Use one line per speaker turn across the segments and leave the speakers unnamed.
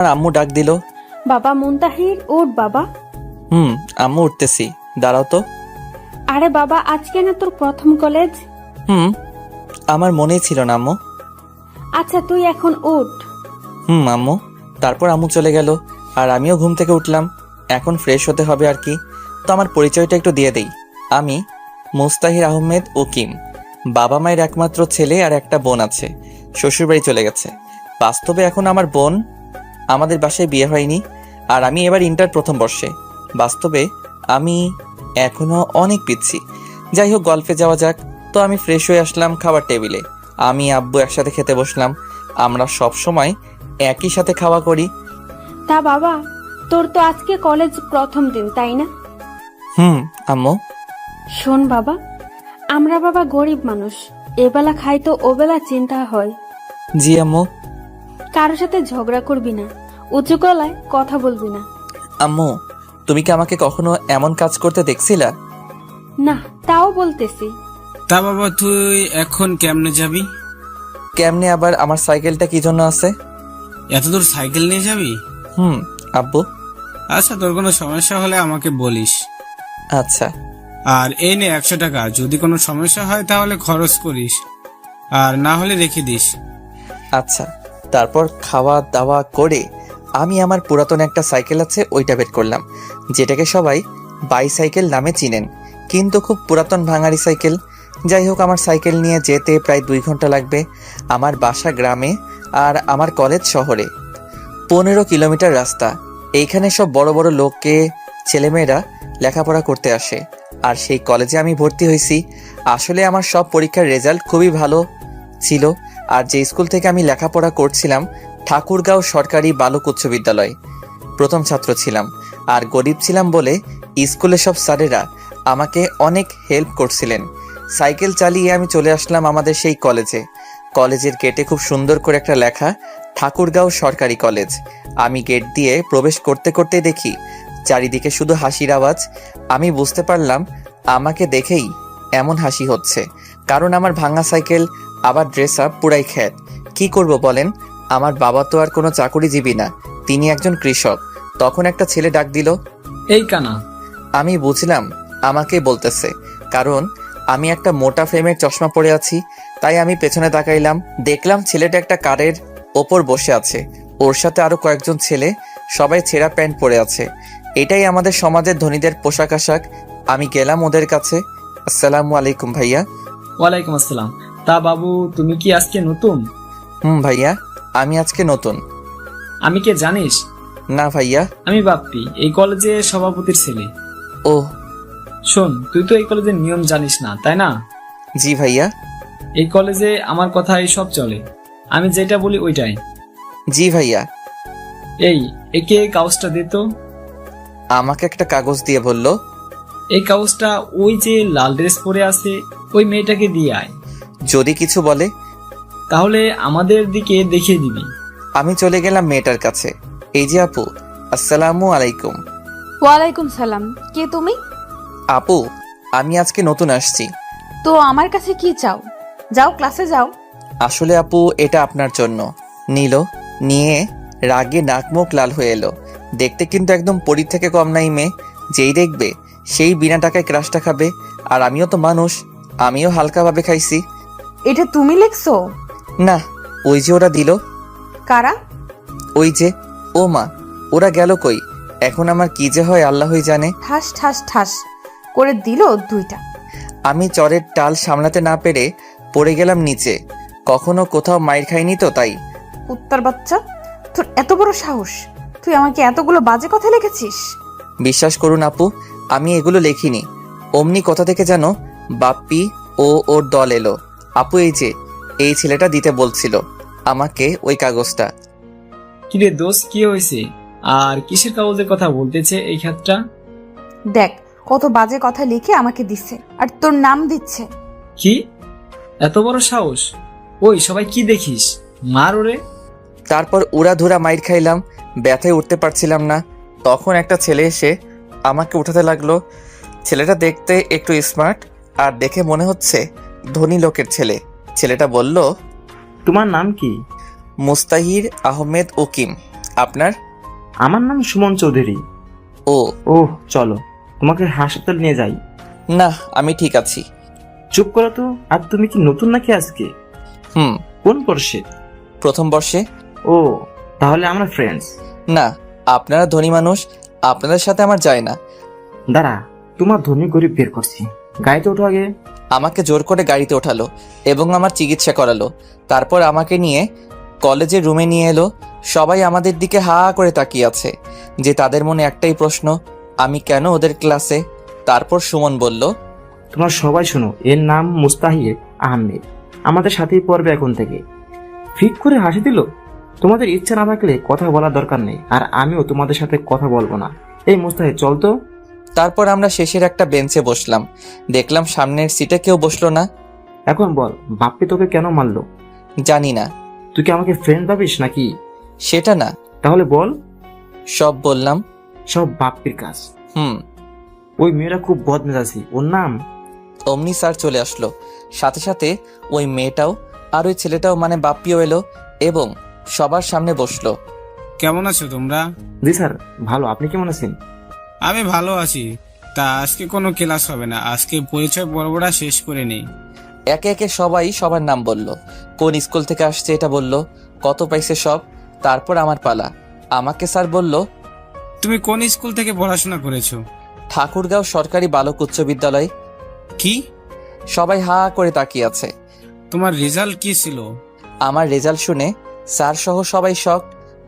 আর আম্মু ডাক দিল।
বাবা মুনতাহির, ওঠ বাবা।
আম্মু উঠতেছি, দাঁড়াও তো।
আরে বাবা, আজকে না তোর প্রথম কলেজ?
আমার মনেই ছিল না আম্মু।
আচ্ছা তুই এখন ওঠ।
আম্মু। তারপর আম্মু চলে গেল আর আমিও ঘুম থেকে উঠলাম। এখন ফ্রেশ হতে হবে আর কি। তো আমার পরিচয়টা একটু দিয়ে দেই। আমি মুস্তাহির আহমেদ উকিম। বাবা মায়ের একমাত্র ছেলে আর একটা বোন আছে, শ্বশুরবাড়ি চলে গেছে। বাস্তবে এখন আমার বোন, আমাদের বাসায় বিয়ে হয়নি, আর আমি এবার ইন্টার প্রথম বর্ষে। বাস্তবে আমি এখনো অনেক পিচ্ছি। যাই হোক, গল্পে যাওয়া যাক। তো আমি ফ্রেশ হয়ে আসলাম খাবার টেবিলে। আমি আব্বু একসাথে খেতে বসলাম। আমরা সব সময় একই সাথে খাওয়া করি।
তা বাবা, তোর তো আজকে কলেজ প্রথম দিন, তাই না?
আম্মু।
শোন বাবা, আমরা বাবা গরিব মানুষ, এবেলা খাই তো ওবেলা চিন্তা হয়।
জি আম্মু।
কারোর সাথে ঝগড়া করবি না, উঁচু গলায় কথা বলবি না।
আম্মু, তুমি কি আমাকে কখনো এমন কাজ করতে দেখছিলা?
না, তাও বলতেছি।
তা বাবা, তুই এখন কেমনে যাবি?
কেমনে আবার? আমার সাইকেলটা কি জন্য আছে?
এত দূর সাইকেল নিয়ে যাবি?
আব্বু।
আচ্ছা, তোর কোনো সমস্যা হলে আমাকে বলিস।
আচ্ছা।
আর এই নে 100 টাকা, যদি কোনো সমস্যা হয় তাহলে খরচ করিস, আর না হলে রেখে দিস।
আচ্ছা। তারপর খাওয়া দাওয়া করে আমি আমার পুরাতন একটা সাইকেল আছে ওইটা বের করলাম, যেটাকে সবাই বাইসাইকেল নামে চিনেন, কিন্তু খুব পুরাতন ভাঙাড়ি সাইকেল। যাই হোক, আমার সাইকেল নিয়ে যেতে প্রায় 2 ঘন্টা লাগবে। আমার বাসা গ্রামে আর আমার কলেজ শহরে। 15 কিলোমিটার রাস্তা। এইখানে সব বড় বড় লোককে ছেলেমেয়েরা লেখাপড়া করতে আসে, আর সেই কলেজে আমি ভর্তি হয়েছি। আসলে আমার সব পরীক্ষার রেজাল্ট খুবই ভালো ছিল। আর যে স্কুল থেকে আমি লেখাপড়া করছিলাম, ঠাকুরগাঁও সরকারি বালক উচ্চ বিদ্যালয়, প্রথম ছাত্র ছিলাম। আর গরিব ছিলাম বলে স্কুলে সব স্যারেরা আমাকে অনেক হেল্প করছিলেন। সাইকেল চালিয়ে আমি চলে আসলাম আমাদের সেই কলেজে। কলেজের গেটে খুব সুন্দর করে একটা লেখা, ঠাকুরগাঁও সরকারি কলেজ। আমি গেট দিয়ে প্রবেশ করতে করতে দেখি চারিদিকে শুধু হাসির আওয়াজ। আমি বুঝতে পারলাম আমাকে দেখেই এমন হাসি হচ্ছে, কারণ আমার ভাঙা সাইকেল আবার ড্রেস আপ পুরাই খ্যাত। কি করব বলেন? আমার বাবা তো আর কোনো চাকুরিজীবী না, তিনি একজন কৃষক। তখন একটা ছেলে ডাক দিল,
এই কানা।
আমি বুঝলাম আমাকে বলতেছে, কারণ আমি একটা মোটা ফ্রেমের চশমা পরে আছি। তাই আমি পেছনে তাকাইলাম, দেখলাম ছেলেটা একটা কারের ওপর বসে আছে। ওর সাথে আরো কয়েকজন ছেলে, সবাই ছেঁড়া প্যান্ট পরে আছে। এটাই আমাদের সমাজের ধনীদের পোশাক আশাক। আমি গেলাম ওদের কাছে। আসসালামু আলাইকুম ভাইয়া।
ওয়ালাইকুম আসসালাম। তা বাবু, তুমি কি আজকে নতুন?
ভাইয়া, আমি আজকে নতুন।
আমি কে জানিস?
না ভাইয়া।
আমি বাপ্পি, এই কলেজে সভাপতির ছেলে।
ও।
শোন, তুই তো এই কলেজের নিয়ম জানিস না, তাই না?
জি ভাইয়া।
এই কলেজে আমার কথাই সব চলে, আমি যেটা বলি ওইটাই।
জি ভাইয়া।
একে কাগজটা দে তো।
আমাকে একটা কাগজ দিয়ে বলল,
এই কাগজটা ওই যে লাল ড্রেস পরে আছে ওই মেয়েটাকে দিয়ে আয়।
যদি কিছু বলে
তাহলে আমাদের দিকে দেখিয়ে দিবি।
আমি চলে গেলাম মেয়েটার কাছে। এই যে আপু, আসসালামু আলাইকুম।
ওয়ালাইকুম সালাম। কে তুমি?
আপু, আমি আজকে নতুন আসছি।
তো আমার কাছে কি চাও? যাও ক্লাসে যাও।
আসলে আপু, এটা আপনার জন্য। নিল, নিয়ে রাগে নাক মুখ লাল হয়ে এলো। দেখতে কিন্তু একদম পরীর থেকে কম নাই মেয়ে। যেই দেখবে সেই বিনা টাকায় ক্রাশটা খাবে। আর আমিও তো মানুষ, আমিও হালকাভাবে খাইছি।
এটা তুমি লিখছো?
না, ওই যে ওরা দিল।
কারা?
ওই যে। ও মা, ওরা গেল কই? এখন আমার কি যে হয় আল্লাহই জানে।
ঠাস ঠাস ঠাস করে দিল 2টা।
আমি চরের টাল সামলাতে না পেরে পড়ে গেলাম নিচে। কখনো কোথাও মাইর খাইনি তো, তাই।
কুত্তার বাচ্চা, তোর এত বড় সাহস! তুই আমাকে এতগুলো বাজে কথা লিখেছিস?
বিশ্বাস করুন আপু, আমি এগুলো লেখিনি। অমনি কোথা থেকে যেন বাপ্পি ও ওর দল এলো। আপু, এই যে এই ছেলেটা দিতে বলছিল আমাকে ওই কাগজটা।
কিরে দোস্ত, কি হয়েছে? আর কিসের কাগজের কথা বলতেছে এই ক্ষেত্রটা?
দেখ কত বাজে কথা লিখে আমাকে দিচ্ছে, আর তোর নাম দিচ্ছে।
কি এত বড় সাহস? ওই সবাই কি দেখিস, মার ওরে।
তারপর উড়াধুরা মাইর খাইলাম, ব্যথায় উঠতে পারছিলাম না। তখন একটা ছেলে এসে আমাকে উঠাতে লাগলো। ছেলেটা দেখতে একটু স্মার্ট, আর দেখে মনে হচ্ছে ধনী লোকের ছেলে। ছেলেটা বলল,
তোমার নাম কি?
মুস্তাহির আহমেদ উকিম। আপনার?
আমার নাম সুমন চৌধুরী।
ও
ওহ, চলো তোমাকে হাসপাতাল নিয়ে যাই।
না, আমি ঠিক আছি।
চুপ করো তো। আর তুমি কি নতুন নাকি আজকে?
হুম,
কোন বর্ষে?
প্রথম বর্ষে।
ও, তাহলে আমরা ফ্রেন্ডস।
না, আপনারা ধনী মানুষ, আপনাদের সাথে আমার যায় না।
দাঁড়া, তোমার ধনী গরিব বের করছি। গাড়িতে ওঠো আগে।
আমাকে জোর করে গাড়িতে ওঠালো এবং আমার চিকিৎসা করালো। তারপর আমাকে নিয়ে কলেজের রুমে নিয়ে এলো। সবাই আমাদের দিকে হা করে তাকিয়ে আছে, যে তাদের মনে একটাই প্রশ্ন, আমি কেন ওদের ক্লাসে? তারপর সুমন বলল,
তোমরা সবাই শোনো, এর নাম মুস্তাহিদ আহমেদ। আমাদের সাথেই পড়বে এখন থেকে। ফিক করে হাসি দিল। তোমাদের ইচ্ছা না থাকলে কথা বলার দরকার নেই, আর আমিও তোমাদের সাথে কথা বলবো না। এই মুস্তাহিদ, চল তো।
তারপর আমরা শেষের একটা বেঞ্চে বসলাম। দেখলাম সামনের সিটে কেউ বসলো না।
এখন বল, বাপ্পি তোকে কেন মারলো?
জানি না।
তুই কি আমাকে ফ্রেন্ড ভাবিস নাকি?
সেটা না।
তাহলে বল।
সব বললাম।
সব বাপ্পির কাজ।
হুম।
ওই মেয়েটা খুব বদমেজাজি। ওর নাম?
অমনি স্যার চলে আসলো। সাথে সাথে ওই মেয়েটাও আর ওই ছেলেটাও মানে বাপ্পিও এলো এবং সবার সামনে বসলো।
কেমন আছো তোমরা?
জি স্যার, ভালো। আপনি কেমন আছেন?
আমি ভালো আছি। তা আজকে কোনো ক্লাস হবে না, আজকে পরিচয় পর্বটা শেষ করে নেই।
একে একে সবাই সবার নাম বলল, কোন স্কুল থেকে আসছে এটা বলল, কত পাইছে সব। তারপর আমার পালা। আমাকে স্যার বলল,
তুমি কোন স্কুল থেকে পড়াশোনা করেছো?
ঠাকুরগাঁও সরকারি বালক উচ্চ বিদ্যালয়।
কি?
সবাই হা করে তাকিয়ে আছে।
তোমার রেজাল্ট কি ছিল?
আমার রেজাল্ট শুনে স্যার সহ সবাই শক।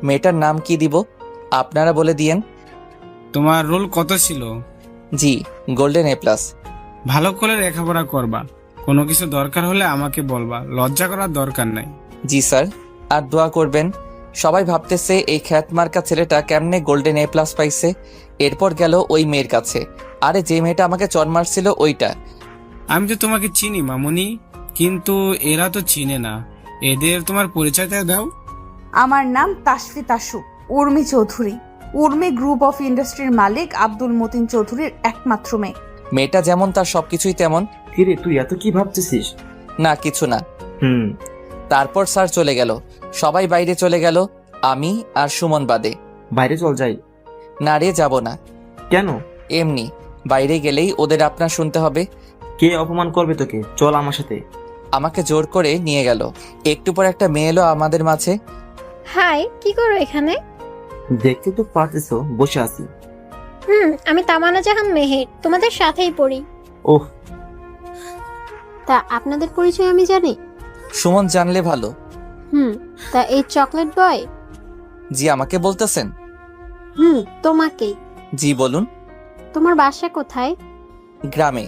মেয়েটার নাম কি দিব আপনারা বলে দিয়েন।
তোমার রোল কত ছিল?
জি, গোল্ডেন A+।
ভালো করে লেখাপড়া করবা, কোনো কিছু দরকার হলে আমাকে বলবা, লজ্জা করার দরকার নাই।
জি স্যার, আর দোয়া করবেন। সবাই ভাবতেছে এই খ্যাত মার্কা ছেলেটা কেমনে গোল্ডেন A+ পাইছে। এরপর গেল ওই মেয়ের কাছে। আরে যে মেয়েটা আমাকে চর মারছিল ওইটা।
আমি তো তোমাকে চিনি মামুনি, কিন্তু এরা তো চিনে না। এদের তোমার পরিচয়টা দাও।
আমার নাম তাশফি তাসু উর্মি চৌধুরী। উর্মি গ্রুপ অফ ইন্ডাস্ট্রির মালিক আব্দুল মতিন চৌধুরীর একমাত্র মেয়ে।
মেয়েটা যেমন তার সবকিছুই তেমন।
কিরে, তুই এত কি ভাবতেছিস?
না, কিছু না।
হুম।
তারপর স্যার চলে গেল। সবাই বাইরে চলে গেল, আমি আর সুমন বাদে।
বাইরে চল যাই।
না রে, যাব না।
কেন?
এমনি, বাইরে গেলেই ওদের আপনার শুনতে হবে।
কে অপমান করবে তোকে? চল আমার সাথে।
আমাকে জোর করে নিয়ে গেল। একটু পর একটা মেয়ে এলো আমাদের মাঝে।
হাই, কি করো এখানে?
দেখতে তো পারতেছো, বসে আছি।
আমি তামান্না জাহান মেহের, তোমাদের সাথেই পড়ি।
ওহ,
তা আপনাদের পরিচয় আমি জানি।
সুমন জানলে ভালো।
তা এই চকলেট বয়?
জি, আমাকে বলতেছেন?
তোমাকেই।
জি বলুন।
তোমার বাসা কোথায়?
গ্রামে।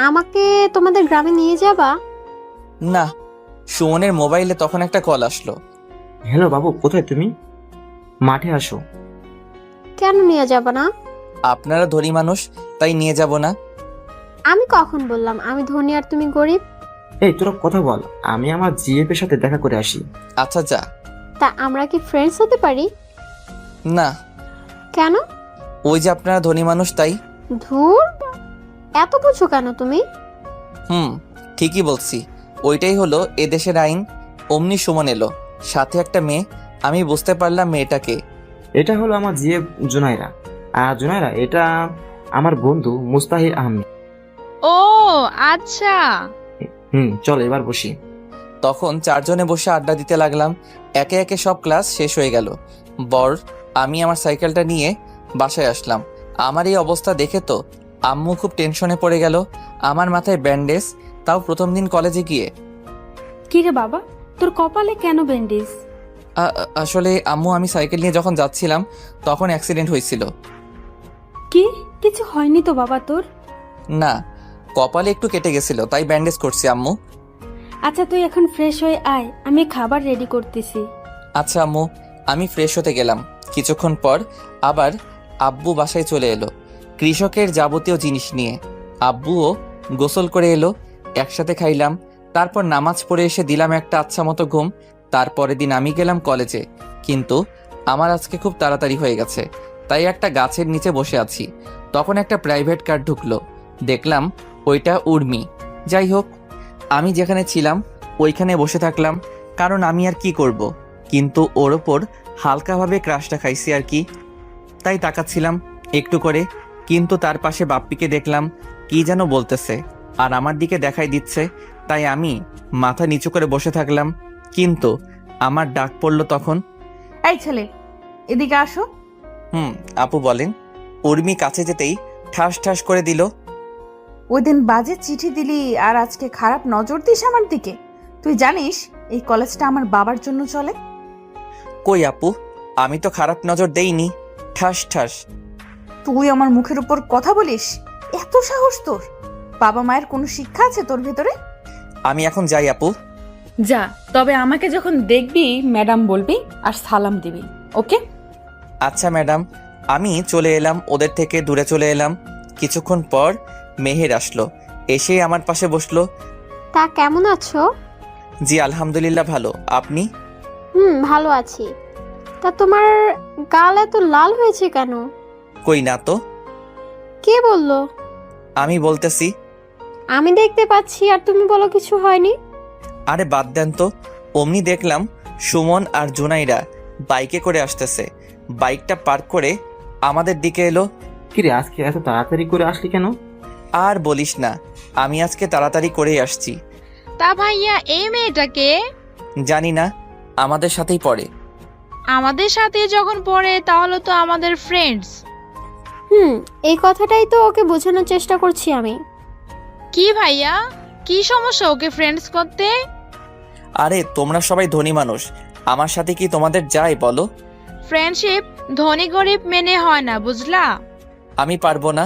আমাকে তোমাদের গ্রামে নিয়ে যাবা?
না। সুমনের মোবাইলে তখন একটা কল আসলো।
হ্যালো বাবু, কোথায় তুমি? মাঠে আসো।
কেন নিয়ে যাবা না?
আপনারা ধনী মানুষ, তাই নিয়ে যাব না।
আমি কখন বললাম আমি ধনী আর তুমি গরিব?
এই তোরা কথা বল, আমি আমার জিএফ এর সাথে দেখা করে আসি।
আচ্ছা যা।
তা আমরা কি ফ্রেন্ডস হতে পারি?
না।
কেন?
ওই যে আপনারা ধনী মানুষ তাই।
ধুর, এত বুঝো কেন তুমি?
ঠিকই বলছি। ওইটাই হলো এদেশের আইন। অমনি সুমন এলো, সাথে একটা মেয়ে। আমি বুঝতে পারলাম মেয়েটাকে।
এটা হলো আমার জিএফ জুনাইরা। আর জুনাইরা, এটা আমার বন্ধু মুস্তাহিদ আহমেদ।
ও আচ্ছা।
চল এবার বসি।
তখন চারজনে বসে আড্ডা দিতে লাগলাম। একে একে সব ক্লাস শেষ হয়ে গেল। আমি আমার সাইকেলটা নিয়ে বাসায় আসলাম। আমার এই অবস্থা দেখে তো আম্মু খুব টেনশনে পড়ে গেল। আমার মাথায় ব্যান্ডেজ, তাও প্রথম দিন কলেজে গিয়ে।
কি রে বাবা, তোর কপালে কেন ব্যান্ডেজ?
আসলে আম্মু, আমি সাইকেল নিয়ে যখন যাচ্ছিলাম তখন অ্যাক্সিডেন্ট হয়েছিল।
কি? কিছু হয়নি তো বাবা তোর?
না, কপালে একটু কেটে গেছিল, তাই ব্যান্ডেজ করছি আম্মু।
আচ্ছা তুই এখন ফ্রেশ হয়ে আয়, আমি খাবার রেডি করতেছি।
আচ্ছা আম্মু। আমি ফ্রেশ হতে গেলাম। কিছুক্ষণ পর আবার আব্বু বাসায় চলে এলো কৃষকের যাবতীয় জিনিস নিয়ে। আব্বুও গোসল করে এলো, একসাথে খাইলাম। তারপর নামাজ পড়ে এসে দিলাম একটা আচ্ছা মতো ঘুম। তারপরের দিন আমি গেলাম কলেজে, কিন্তু আমার আজকে খুব তাড়াতাড়ি হয়ে গেছে, তাই একটা গাছের নিচে বসে আছি। তখন একটা প্রাইভেট কার ঢুকলো, দেখলাম ওইটা উর্মি। যাই হোক, আমি যেখানে ছিলাম ওইখানে বসে থাকলাম, কারণ আমি আর কি করব। কিন্তু ওর ওপর হালকাভাবে ক্রাশটা খাইছি আর কি। তাই তাকাচ্ছিলাম একটু করে, কিন্তু তার পাশে বাপ্পিকে দেখলাম কি যেন বলতেছে আর আমার দিকে দেখাই দিচ্ছে। তাই আমি মাথা নিচু করে বসে থাকলাম, কিন্তু আমার ডাক পড়ল তখন।
এই ছেলে, এদিকে আসো।
আপু বলেন। উর্মি কাছে যেতেই ঠাস ঠাস করে দিল।
ওই দিন বাজে চিঠি দিলি আর আজকে খারাপ নজর দিস আমার দিকে। তুই জানিস এই কলেজটা আমার বাবার জন্য চলে।
কই আপু, আমি তো খারাপ নজর দেইনি। ঠাস ঠাস।
তুই আমার মুখের উপর কথা বলিস? এত সাহস তোর? বাবা মায়ের কোনো শিক্ষা আছে তোর ভেতরে?
আমি এখন যাই আপু।
যা, তবে আমাকে যখন দেখবি ম্যাডাম বলবি আর সালাম দিবি, ওকে?
আচ্ছা ম্যাডাম। আমি চলে এলাম, ওদের থেকে দূরে চলে এলাম। কিছুক্ষণ পর মেহের আসলো, এসে আমার পাশে বসলো।
তা কেমন আছো?
জি আলহামদুলিল্লাহ ভালো, আপনি?
ভালো আছি। তা তোমার গাল এত লাল হয়েছে কেন?
কই না তো।
কে বললো?
আমি বলতেছি।
আমি দেখতে পাচ্ছি আর তুমি বলো কিছু হয়নি।
আরে বাদ দেন তো। অমনি দেখলাম সুমন আর জুনাইরা বাইকে করে আসতেছে। বাইকটা পার্ক করে আমাদের দিকে এলো।
কিরে, আজকে এত তাড়াতাড়ি করে আসলি কেন?
আর বলিস না, আমি আজকে তাড়াতাড়ি করেই আসছি।
তা ভাইয়া, এই মেয়েটাকে?
জানি না, আমাদের সাথেই পড়ে।
আমাদের সাথে যখন পড়ে তাহলে তো আমাদের ফ্রেন্ডস।
এই কথাটাই তো ওকে বোঝানোর চেষ্টা করছি আমি।
কি ভাইয়া, কি সমস্যা ওকে ফ্রেন্ডস করতে?
আরে তোমরা সবাই ধনী মানুষ, আমার সাথে কি তোমাদের যায় বলো?
ফ্রেন্ডশিপ ধনী গরিব মেনে হয় না, বুঝলা?
আমি পারবো না।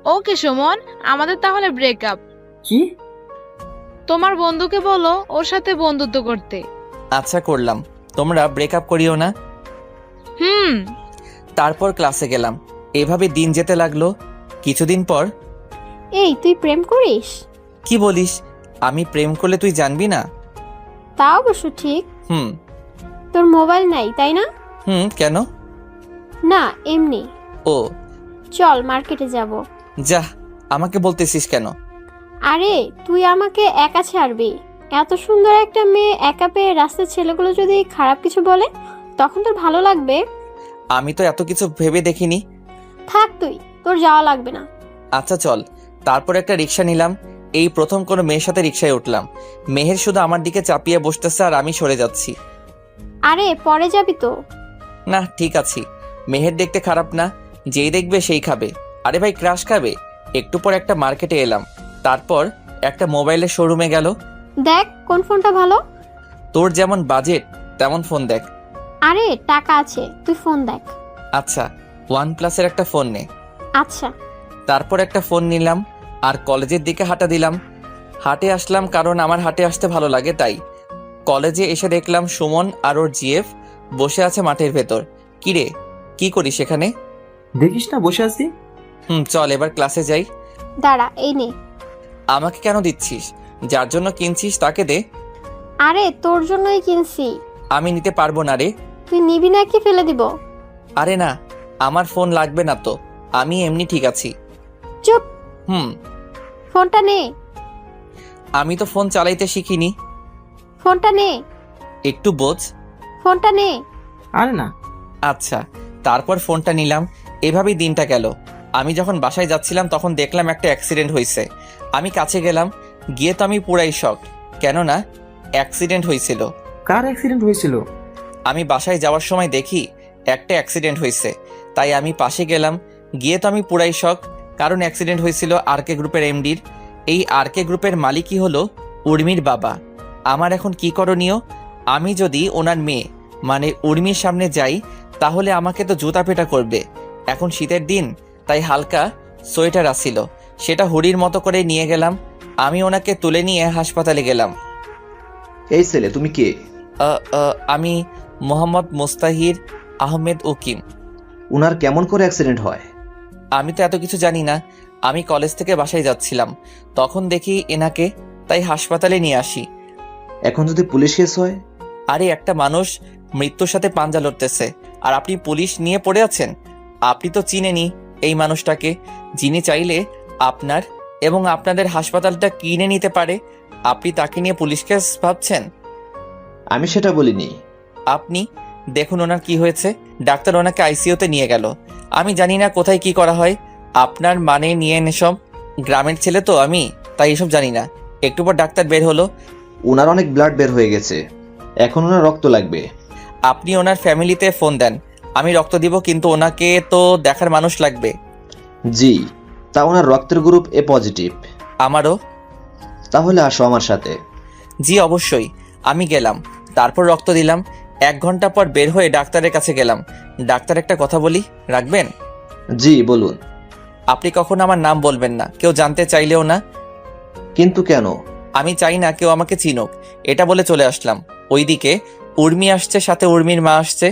ওকে সুমন, আমাদের তাহলে ব্রেকআপ।
কি?
তোমার বন্ধুকে বলো ওর সাথে বন্ধুত্ব করতে।
আচ্ছা করলাম, তোমরা ব্রেকআপ করিও না। তারপর ক্লাসে গেলাম। এভাবে দিন যেতে লাগলো। কিছুদিন পর।
এই, তুই প্রেম করিস?
কি বলিস? আমি প্রেম করলে তুই জানবি না?
তা অবশ্য ঠিক।
হুম।
তোর মোবাইল নাই তাই না?
কেন?
না, এমনি।
ও
চল মার্কেটে যাব।
যা, আমাকে বলতেছিস কেন?
আরে তুই আমাকে একা ছাড়বি? এত সুন্দর একটা মেয়ে একা পেয়ে রাস্তার ছেলেগুলো যদি খারাপ কিছু বলে তখন তোর ভালো লাগবে?
আমি তো এত কিছু ভেবে দেখিনি।
থাক তুই, তোর যাওয়া লাগবে না।
আচ্ছা চল। তারপর একটা রিক্সা নিলাম। এই প্রথম কোনো মেয়ের সাথে রিক্সায় উঠলাম। মেহের শুধু আমার দিকে চাপিয়ে বসতেছে আর আমি সরে যাচ্ছি।
আরে পরে যাবি তো।
না ঠিক আছি, মেহের দেখতে খারাপ না, যেই দেখবে সেই খাবে। আরে ভাই ক্রাশ খাবে। একটু পর একটা মার্কেটে এলাম, তারপর একটা মোবাইলের শোরুমে গেল।
দেখ কোন ফোনটা ভালো।
তোর যেমন বাজেট তেমন ফোন দেখ।
আরে টাকা আছে, তুই ফোন দেখ।
আচ্ছা, OnePlus-এর একটা ফোন নে।
আচ্ছা।
তারপর একটা ফোন নিলাম আর কলেজের দিকে হাঁটা দিলাম। হাটে আসলাম কারণ আমার হাটে আসতে ভালো লাগে তাই। কলেজে এসে দেখলাম সুমন আর ওর জিএফ বসে আছে মাঠের ভেতর। কিরে, কি করিস এখানে?
দেখিস না বসে আছি।
চল এবার ক্লাসে যাই।
দাঁড়া, এই নে।
আমাকে কেন দিচ্ছিস? যার জন্য কিনছিস তাকে দে।
আরে তোর জন্যই কিনছি।
আমি নিতে পারবো না রে।
তুই নিবি নাকি ফেলে দিব?
আরে না, আমার ফোন লাগবে না তো, আমি এমনি ঠিক আছি।
চুপ। ফোনটা নে।
আমি তো ফোন চালাইতে শিখিনি।
ফোনটা নে।
একটু বোঝ।
ফোনটা নে।
আরে না।
আচ্ছা, তারপর ফোনটা নিলাম। এভাবেই দিনটা গেল। আমি যখন বাসায় যাচ্ছিলাম তখন দেখলাম একটা অ্যাক্সিডেন্ট হয়েছে। আমি কাছে গেলাম, গিয়ে তো আমি পুরাই শকড, কেননা অ্যাক্সিডেন্ট হয়েছিল।
কার অ্যাক্সিডেন্ট হয়েছিল?
আমি বাসায় যাওয়ার সময় দেখি একটা অ্যাক্সিডেন্ট হয়েছে, তাই আমি পাশে গেলাম। গিয়ে তো আমি পুরাই শক, কারণ অ্যাক্সিডেন্ট হয়েছিল আরকে গ্রুপের এমডির। এই আরকে গ্রুপের মালিকই হলো উর্মির বাবা। আমার এখন কি করণীয়? আমি যদি ওনার মেয়ে মানে উর্মির সামনে যাই তাহলে আমাকে তো জুতা পেটা করবে। এখন শীতের দিন, তাই হালকা সোয়েটার আসছিল, সেটা হুডির মতো করে নিয়ে গেলাম। আমি ওনাকে তুলে নিয়ে হাসপাতালে গেলাম।
এই ছেলে, তুমি কে?
আমি মোহাম্মদ মুস্তাহির আহমেদ উকিম।
উনার কেমন করে অ্যাক্সিডেন্ট হয়?
আমি তো এত কিছু জানি না। আমি কলেজ থেকে বাসায় যাচ্ছিলাম, তখন দেখি এনাকে, তাই হাসপাতালে নিয়ে আসি।
এখন যদি পুলিশ কেস হয়?
আরে একটা মানুষ মৃত্যুর সাথে পাঞ্জা লড়তেছে আর আপনি পুলিশ নিয়ে পড়ে আছেন? আপনি তো চিনেনি এই মানুষটাকে, যিনি চাইলে আপনার এবং আপনাদের হাসপাতালটা কিনে নিতে পারে। আপনি তাকে নিয়ে পুলিশ কেস ভাবছেন?
আমি সেটা বলিনি।
আপনি দেখুন ওনার কি হয়েছে। ডাক্তার ওনাকে আইসিইউতে নিয়ে গেল। আমি জানি না কোথায় কি করা হয়। আপনার মানে নিয়ে এনে সব, গ্রামের ছেলে তো আমি, তাই এসব জানি না। একটু পর ডাক্তার বের হলো।
ওনার অনেক ব্লাড বের হয়ে গেছে, এখন ওনার রক্ত লাগবে।
আপনি ওনার ফ্যামিলিতে ফোন দেন, আমি রক্ত দিব, কিন্তু ওনাকে তো দেখার মানুষ লাগবে।
জি, তা ওনার রক্তের গ্রুপ এ পজিটিভ।
আমারও।
তাহলে আসো আমার সাথে।
জি অবশ্যই। আমি গেলাম, তারপর রক্ত দিলাম। 1 ঘন্টা পর বের হয়ে ডাক্তারের কাছে গেলাম। ডাক্তার, একটা কথা বলি, রাখবেন?
জি বলুন।
আপনি কখনো আমার নাম বলবেন না, কেউ জানতে চাইলেও না।
কিন্তু কেন?
আমি চাই না কেউ আমাকে চিনুক, এটা বলে চলে আসলাম। ওইদিকে উর্মি আসছে, সাথে উর্মির মা আসছে।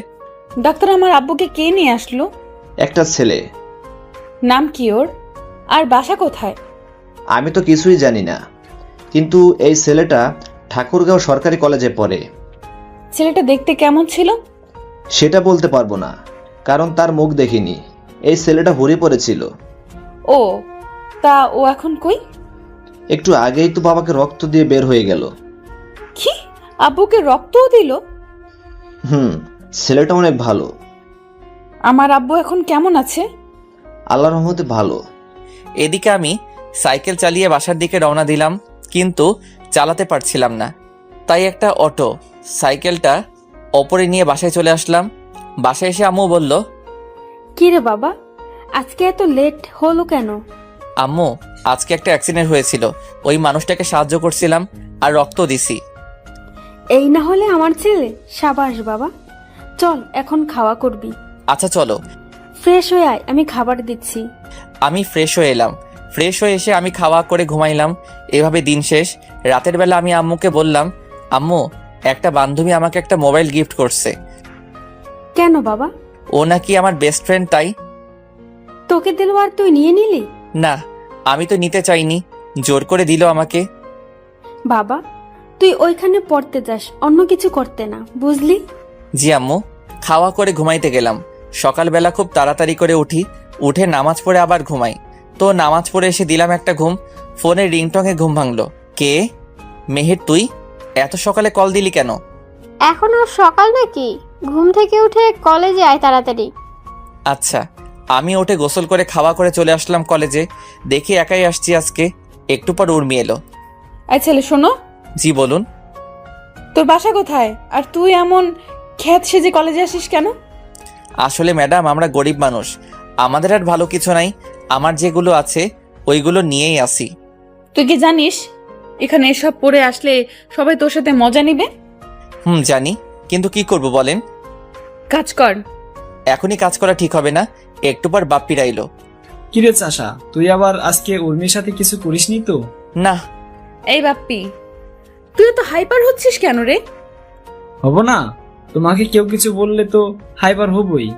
ডাক্তার, আমার আব্বুকে কে নিয়ে আসলো?
একটা ছেলে।
নাম কি ওর? আর বাসা কোথায়?
আমি তো কিছুই জানি না, কিন্তু এই ছেলেটা ঠাকুরগাঁও সরকারি কলেজে পড়ে।
ছেলেটা দেখতে কেমন ছিল?
সেটা বলতে পারবো না, কারণ তার মুখ দেখিনি। এই ছেলেটা হরি পড়েছিল।
ও, তা ও এখন কই?
একটু আগেই তো বাবাকে রক্ত দিয়ে বের হয়ে গেল।
কি, আব্বুকে রক্তও দিল?
ছেলেটা অনেক ভালো।
আমার আব্বু এখন কেমন আছে?
আল্লাহর রহমতে ভালো।
এদিকে আমি সাইকেল চালিয়ে বাসার দিকে রওনা দিলাম, কিন্তু চালাতে পারছিলাম না। তাই একটা অটো সাইকেলটা ওপরে নিয়ে বাসায় চলে আসলাম। বাসায় এসে আম্মু বলল,
কি রে বাবা, আজকে এত লেট হলো কেন?
আম্মু, আজকে একটা অ্যাক্সিডেন্ট হয়েছিল, ওই মানুষটাকে সাহায্য করছিলাম আর রক্ত দিছি।
এই না হলে আমার ছেলে। সাবাস বাবা, চল এখন খাওয়া করবি।
আচ্ছা চলো।
ফ্রেশ হয়ে আয়, আমি খাবার দিচ্ছি।
আমি ফ্রেশ হয়ে এলাম। ফ্রেশ হয়ে এসে আমি খাওয়া করে ঘুমাইলাম। এভাবে দিন শেষ। রাতের বেলা আমি আম্মুকে বললাম, আম্মু, একটা বান্ধবী আমাকে একটা মোবাইল গিফট করছে।
কেন বাবা?
ও নাকি আমার বেস্ট ফ্রেন্ড, তাই।
তোকে দিল আর তুই নিয়ে নিলি?
না, আমি তো নিতে চাইনি, জোর করে দিল আমাকে।
বাবা, তুই ওইখানে পড়তে যাস, অন্য কিছু করতে না, বুঝলি?
জি আম্মু। খাওয়া করে ঘুমাইতে গেলাম। সকালবেলা খুব তাড়াতাড়ি করে উঠে নামাজ পড়ে আবার ঘুমাই। তো নামাজ পড়ে এসে দিলাম একটা ঘুম। ফোনের রিংটংয়ে ঘুম ভাঙলো। কে? মেহের, তুই এত সকালে কল দিলি কেন?
এখনো সকাল নাকি? ঘুম থেকে উঠে কলেজে আয় তাড়াতাড়ি।
আচ্ছা। আমি উঠে গোসল করে খাওয়া করে চলে আসলাম কলেজে। দেখি একাই আসছি আজকে। একটু পর উর্মি এলো।
এই ছেলে, শোনো।
জি বলুন।
তোর বাসা কোথায়? আর তুই এমন খ্যাত সেজে কলেজে আসিস কেন?
আসলে ম্যাডাম, আমরা গরিব মানুষ, আমাদের আর ভালো কিছু নাই। আমার যেগুলো আছে ওইগুলো নিয়েই আসি।
তুই কি জানিস এখানে এসব পড়ে আসলে সবাই তোর সাথে মজা নিবে?
জানি, কিন্তু কি করব বলেন।
কাজ কর।
এখনই কাজ করা ঠিক হবে না, একটু পর বাপ্পিরা এলো।
কিরে চাষা, তুই আবার আজকে উর্মির সাথে কিছু করিসনি তো?
না।
এই বাপ্পি, তুই তো হাইপার হচ্ছিস কেন রে?
হব না, তোমাকে কেউ কিছু বললে তো হাইপার হবই।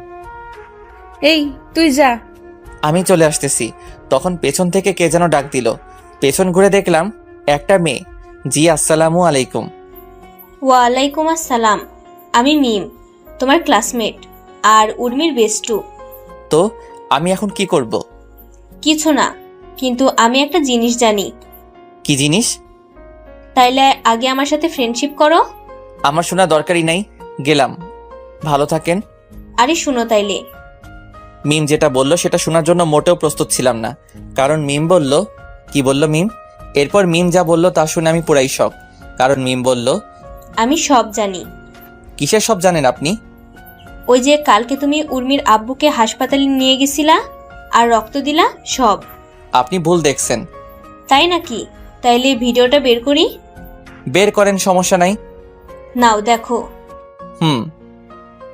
এই তুই যা।
আমি চলে আসতেছি, তখন পেছন থেকে কে যেন ডাক দিল। পেছন ঘুরে দেখলাম একটা মেয়ে। জি আসসালামু আলাইকুম।
ওয়ালাইকুম আসসালাম। আমি মিম, তোমার ক্লাসমেট আর উর্মির বেস্টু।
তো আমি এখন কি করব?
কিছু না, কিন্তু আমি একটা জিনিস জানি।
কি জিনিস?
তাইলে আগে আমার সাথে ফ্রেন্ডশিপ করো।
আমার শোনা দরকারই নাই, গেলাম। ভালো থাকেন।
আরে শুনো তাইলে।
মিম যেটা বলল সেটা শোনার জন্য মোটেও প্রস্তুত ছিলাম না, কারণ মিম বলল। কি বলল মিম? এরপর মিম যা বলল তা শুনে আমি পুরাই শক, কারণ মিম বলল,
আমি সব জানি।
কিসের সব জানেন আপনি?
ওই যে কালকে তুমি উর্মির আব্বুকে হাসপাতালে নিয়ে গেছিলা আর রক্ত দিলা, সব।
আপনি ভুল দেখছেন।
তাই নাকি? তাইলে ভিডিওটা বের করি।
বের করেন, সমস্যা নাই।
নাও দেখো।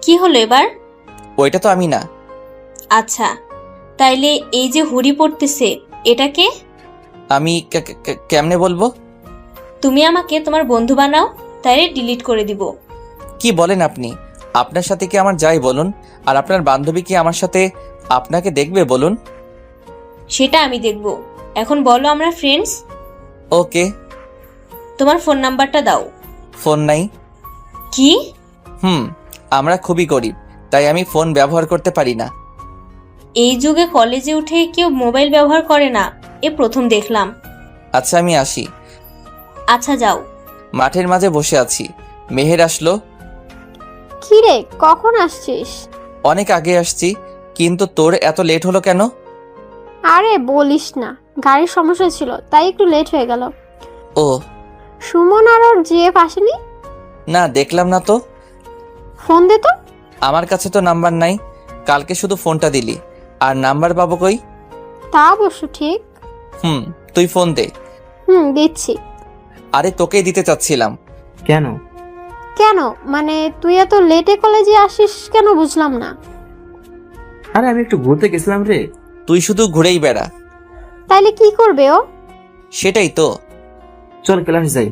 কি
হলো এবার?
ওইটা তো আমি না।
আচ্ছা, তাইলে এই যে হুড়ি পড়তেছে, এটা কে?
আমি কেমনে বলবো?
তুমি আমাকে তোমার বন্ধু বানাও, তাইলে ডিলিট করে দিব।
কি বলেন আপনি? আপনার সাথে কি আমার যাই বলুন, আর আপনার বান্ধবী কি আমার সাথে আপনাকে দেখবে বলুন?
সেটা আমি দেখব। এখন বলো আমরা ফ্রেন্ডস।
ওকে।
তোমার ফোন নাম্বারটা দাও।
ফোন নাই।
কি?
আমরা খুবই গরিব, তাই আমি ফোন ব্যবহার করতে পারি না।
এই যুগে কলেজে উঠে কেউ মোবাইল ব্যবহার করে না, এ প্রথম দেখলাম।
আচ্ছা আমি আসি।
আচ্ছা যাও।
মাঠের মাঝে বসে আছি, মেহের আসলো।
কি রে, কখন আসছিস?
অনেক আগে আসছি, কিন্তু তোর এত লেট হলো কেন?
আরে বলিস না, গাড়ির সমস্যা ছিল তাই একটু লেট হয়ে গেল।
ও
সুমন আর ওর জিএফ আসেনি?
না, দেখলাম না তো।
ফোন দে তো।
আমার কাছে তো নাম্বার নাই, কালকে শুধু ফোনটা দিলি, আর নাম্বার পাবো কই?
তা অবশ্য ঠিক।
তুই ফোন দে।
দিচ্ছি।
আরে তোকেই দিতে চাচ্ছিলাম।
কেন?
কেন মানে তুই এত লেটে কলেজে আসিস কেন বুঝলাম না।
আরে আমি একটু ঘুরতে গেছিলাম রে।
তুই শুধু ঘুরেই বেড়া।
তাইলে কি করবে ও?
সেটাই তো।
চল ক্লাস যাই।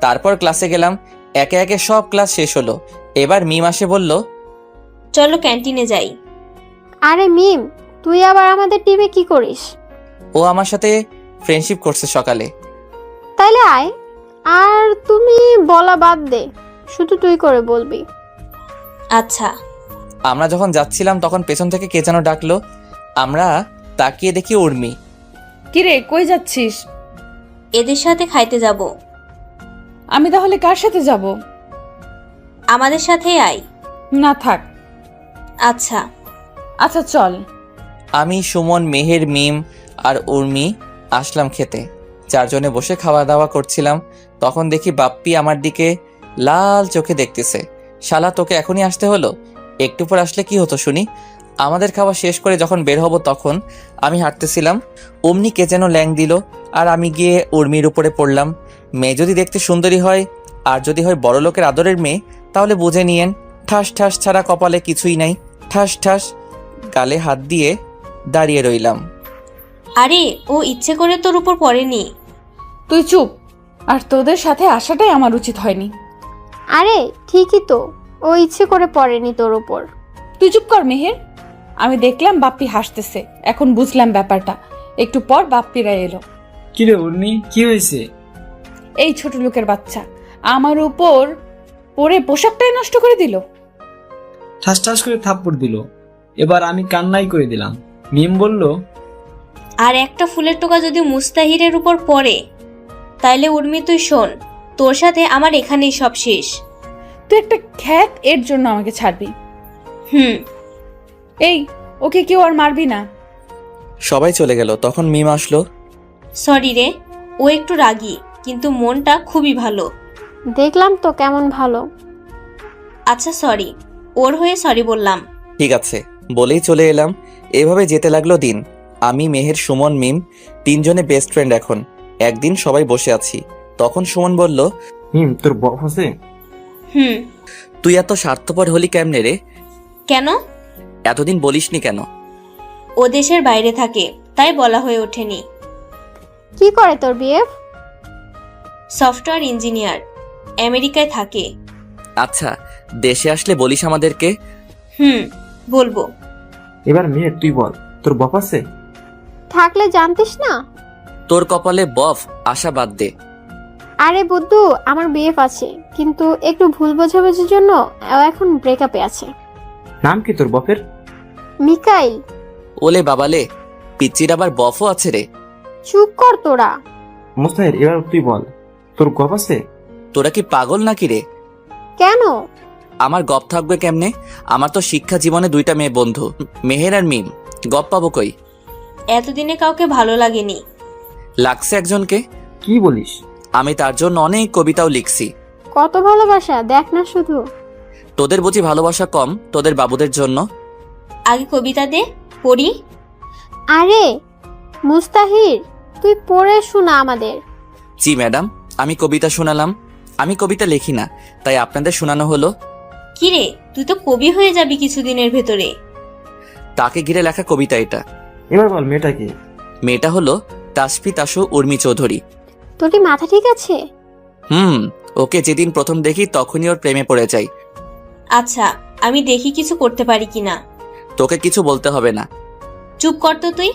তারপর ক্লাসে গেলাম, একে একে সব ক্লাস শেষ হলো। এবার মিম আসে বলল,
চলো ক্যান্টিনে যাই।
আরে মিম, তুই আবার আমাদের টিমে কি করিস?
ও আমার সাথে ফ্রেন্ডশিপ করছে সকালে।
তাইলে আয়। আর তুমি বলা বাদ দে, শুধু তুই করে বলবি।
আচ্ছা।
আমরা যখন যাচ্ছিলাম তখন পেছন থেকে কে যেন ডাকলো। আমরা তাকিয়ে দেখি উর্মি।
কিরে, কই যাচ্ছিস?
এদের সাথে খাইতে যাব।
আমি তাহলে কার সাথে যাব?
আমাদের সাথেই আয়।
না থাক।
আচ্ছা।
আচ্ছা চল।
আমি, সুমন, মেহের, মিম আর উর্মি আসলাম খেতে। চারজনে বসে খাওয়া দাওয়া করছিলাম। তখন দেখি বাপ্পি আমার দিকে লাল চোখে দেখতেছে। শালা, তোকে এখনই আসতে হলো? একটু পর আসলে কি হতো শুনি? আমাদের খাওয়া শেষ করে যখন বের হব তখন আমি হাঁটতেছিলাম, অমনি কে যেন ল্যাং দিল, আর আমি গিয়ে উর্মির উপরে পড়লাম। মেয়ে যদি দেখতে সুন্দরী হয় আর যদি হয় বড় লোকের আদরের মেয়ে, তাহলে বুঝে নিয়েন ঠাস ঠাস ছাড়া কপালে কিছুই নাই। ঠাস ঠাস গালে হাত দিয়ে দাঁড়িয়ে রইলাম।
আরে ও ইচ্ছে করে তোর উপর পড়েনি।
তুই চুপ। আর তোদের সাথে আসাটাই আমার উচিত হয়নি।
আরে ঠিকই তো, ও ইচ্ছে করে পড়েনি তোর উপর।
তুই চুপ কর মেহের। আমি দেখলাম বাপ্পি হাসতেছে, এখন বুঝলাম ব্যাপারটা। একটু পর বাপ্পিরা এলো।
কিরে উর্মি, কি হয়েছে?
এই ছোট লোকের বাচ্চা আমার উপর পরে পোশাকটাই নষ্ট করে দিল।
ঠাস ঠাস করে থাপ্পড় দিল। এবার আমি কান্নাই করে দিলাম। মিম বলল,
আর একটা ফুলের টোকা যদি মুস্তাহিরের উপর পড়ে, তাইলে উর্মি তুই শোন, তোর সাথে আমার এখানেই সব শেষ।
তুই একটা খ্যাত, এর জন্য আমাকে ছাড়বি? এই, ওকে কেউ আর মারবি না।
সবাই চলে গেল। তখন মিম আসলো।
সরি রে, ও একটু রাগী, কিন্তু মনটা খুবই ভালো।
দেখলাম তো কেমন ভালো।
আচ্ছা সরি, ওর হয়ে সরি বললাম।
ঠিক আছে বলেই চলে এলাম। এভাবে যেতে লাগলো দিন। আমি, মেহের, সুমন, মিম তিনজনে বেস্ট ফ্রেন্ড এখন। একদিন সবাই বসে আছি, তখন সুমন বলল,
তোর বফ আছে?
তুই এত স্বার্থপর হলি কেমনে রে?
কেন?
এতদিন বলিসনি কেন?
ও দেশের বাইরে থাকে, তাই বলা হয়ে ওঠেনি।
কি করে তোর বিএফ?
সফটওয়্যার ইঞ্জিনিয়ার, আমেরিকায় থাকে।
আচ্ছা, দেশে আসলে বলিস আমাদেরকে।
বলবো।
এবার মেয়ের তুই বল, তোর বফ আছে?
থাকলে জানতিস না?
তোর কপালে বফ আশা বাদ দে।
আরে বুদ্ধু, আমার বিএফ আছে, কিন্তু একটু ভুল বোঝাবুঝির জন্য ও এখন ব্রেকআপে আছে।
নাম কি তোর বফের?
মিকাইল।
ওলে বাবালে, পিচ্চির আবার বফও আছে রে।
চুপ কর তোরা।
মুস্তাহির, এবার তুই বল, তোর গপ আছে?
তোরা কি পাগল নাকি রে?
কেন?
আমার গপ থাকবে কেমনে? আমার তো শিক্ষা জীবনে দুইটা মেয়ে বন্ধু, মেহের আর মিম। গপ পাবো কই?
এতদিনে কাউকে ভালো লাগেনি।
লাগছে একজনকে।
কি বলিস?
আমি তার জন্য অনেক কবিতাও লিখছি।
কত ভালোবাসা দেখ না শুধু।
তোদের বুঝি ভালোবাসা কম তোদের বাবুদের জন্য?
আগে কবিতা দে, পড়ি।
আরে মুস্তাহির, তুই পড়ে শোনা আমাদের।
জি ম্যাডাম, আমি কবিতা শোনালাম। আমি কবিতা লিখি না, তাই আপনাদের শোনানো হলো।
কিরে, তুই তো কবি হয়ে যাবি কিছুদিনের ভেতরে।
তাকে ঘিরে লেখা কবিতা এটা।
এবার বল মেয়েটা কি?
মেয়েটা হলো তাসফি তাসু উর্মি চৌধুরী।
তোর কি মাথা ঠিক আছে?
ওকে যেদিন প্রথম দেখি তখনই ওর প্রেমে পড়ে যাই।
আচ্ছা, আমি দেখি কিছু করতে পারি কিনা।
তোকে কিছু বলতে হবে না।
চুপ কর তো তুই।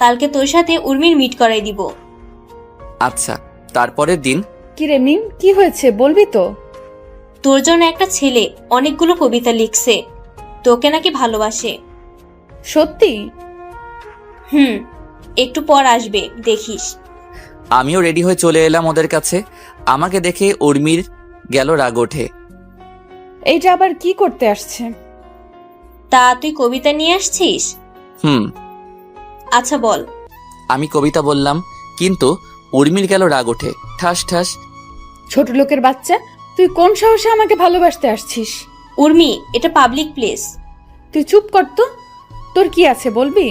কালকে তোর সাথে উর্মির মিট করাই দিব।
আচ্ছা। তারপরের দিন।
কিরে মিম, কি হয়েছে বলবি তো?
তোর জন্য একটা ছেলে অনেকগুলো কবিতা লিখছে, তোকে নাকি ভালোবাসে।
সত্যি?
একটু পর আসবে, দেখিস।
আমিও রেডি হয়ে চলে এলাম ওদের কাছে। আমাকে দেখে উর্মির গেল রাগ ওঠে।
এইটা আবার কি করতে আসছে?
তা তুই কবিতা নিয়ে আসছিস?
হুম।
আচ্ছা বল।
আমি কবিতা বললাম, কিন্তু উর্মির গেল রাগ ওঠে, ঠাস ঠাস।
ছোট লোকের বাচ্চা, তুই কোন সাহসে আমাকে ভালোবাসতে আসছিস?
উর্মি, এটা পাবলিক প্লেস।
তুই চুপ কর তো। তোর কি আছে বলবি?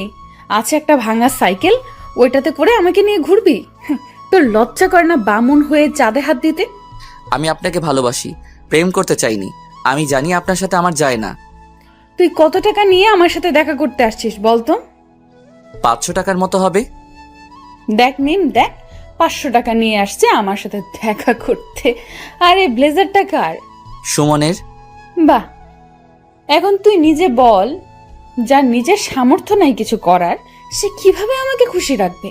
আছে একটা ভাঙা সাইকেল, ওইটাতে করে আমাকে নিয়ে ঘুরবি? তোর লজ্জা করে না বামুন হয়ে চাঁদে হাত দিতে?
আমি আপনাকে ভালোবাসি, প্রেম করতে চাইনি। আমি জানি আপনার সাথে আমার যায় না।
তুই কত টাকা নিয়ে আমার সাথে দেখা করতে আসছিস বলতো?
500 টাকার মতো হবে।
দেখ মিম, দেখ 500 টাকা নিয়ে আসছে আমার সাথে দেখা করতে। আরে ব্লেজারটা কার?
সুমনের।
বাহ, এখন তুই নিজে বল, যার নিজের সামর্থ্য নাই কিছু করার, সে কিভাবে আমাকে খুশি রাখবে?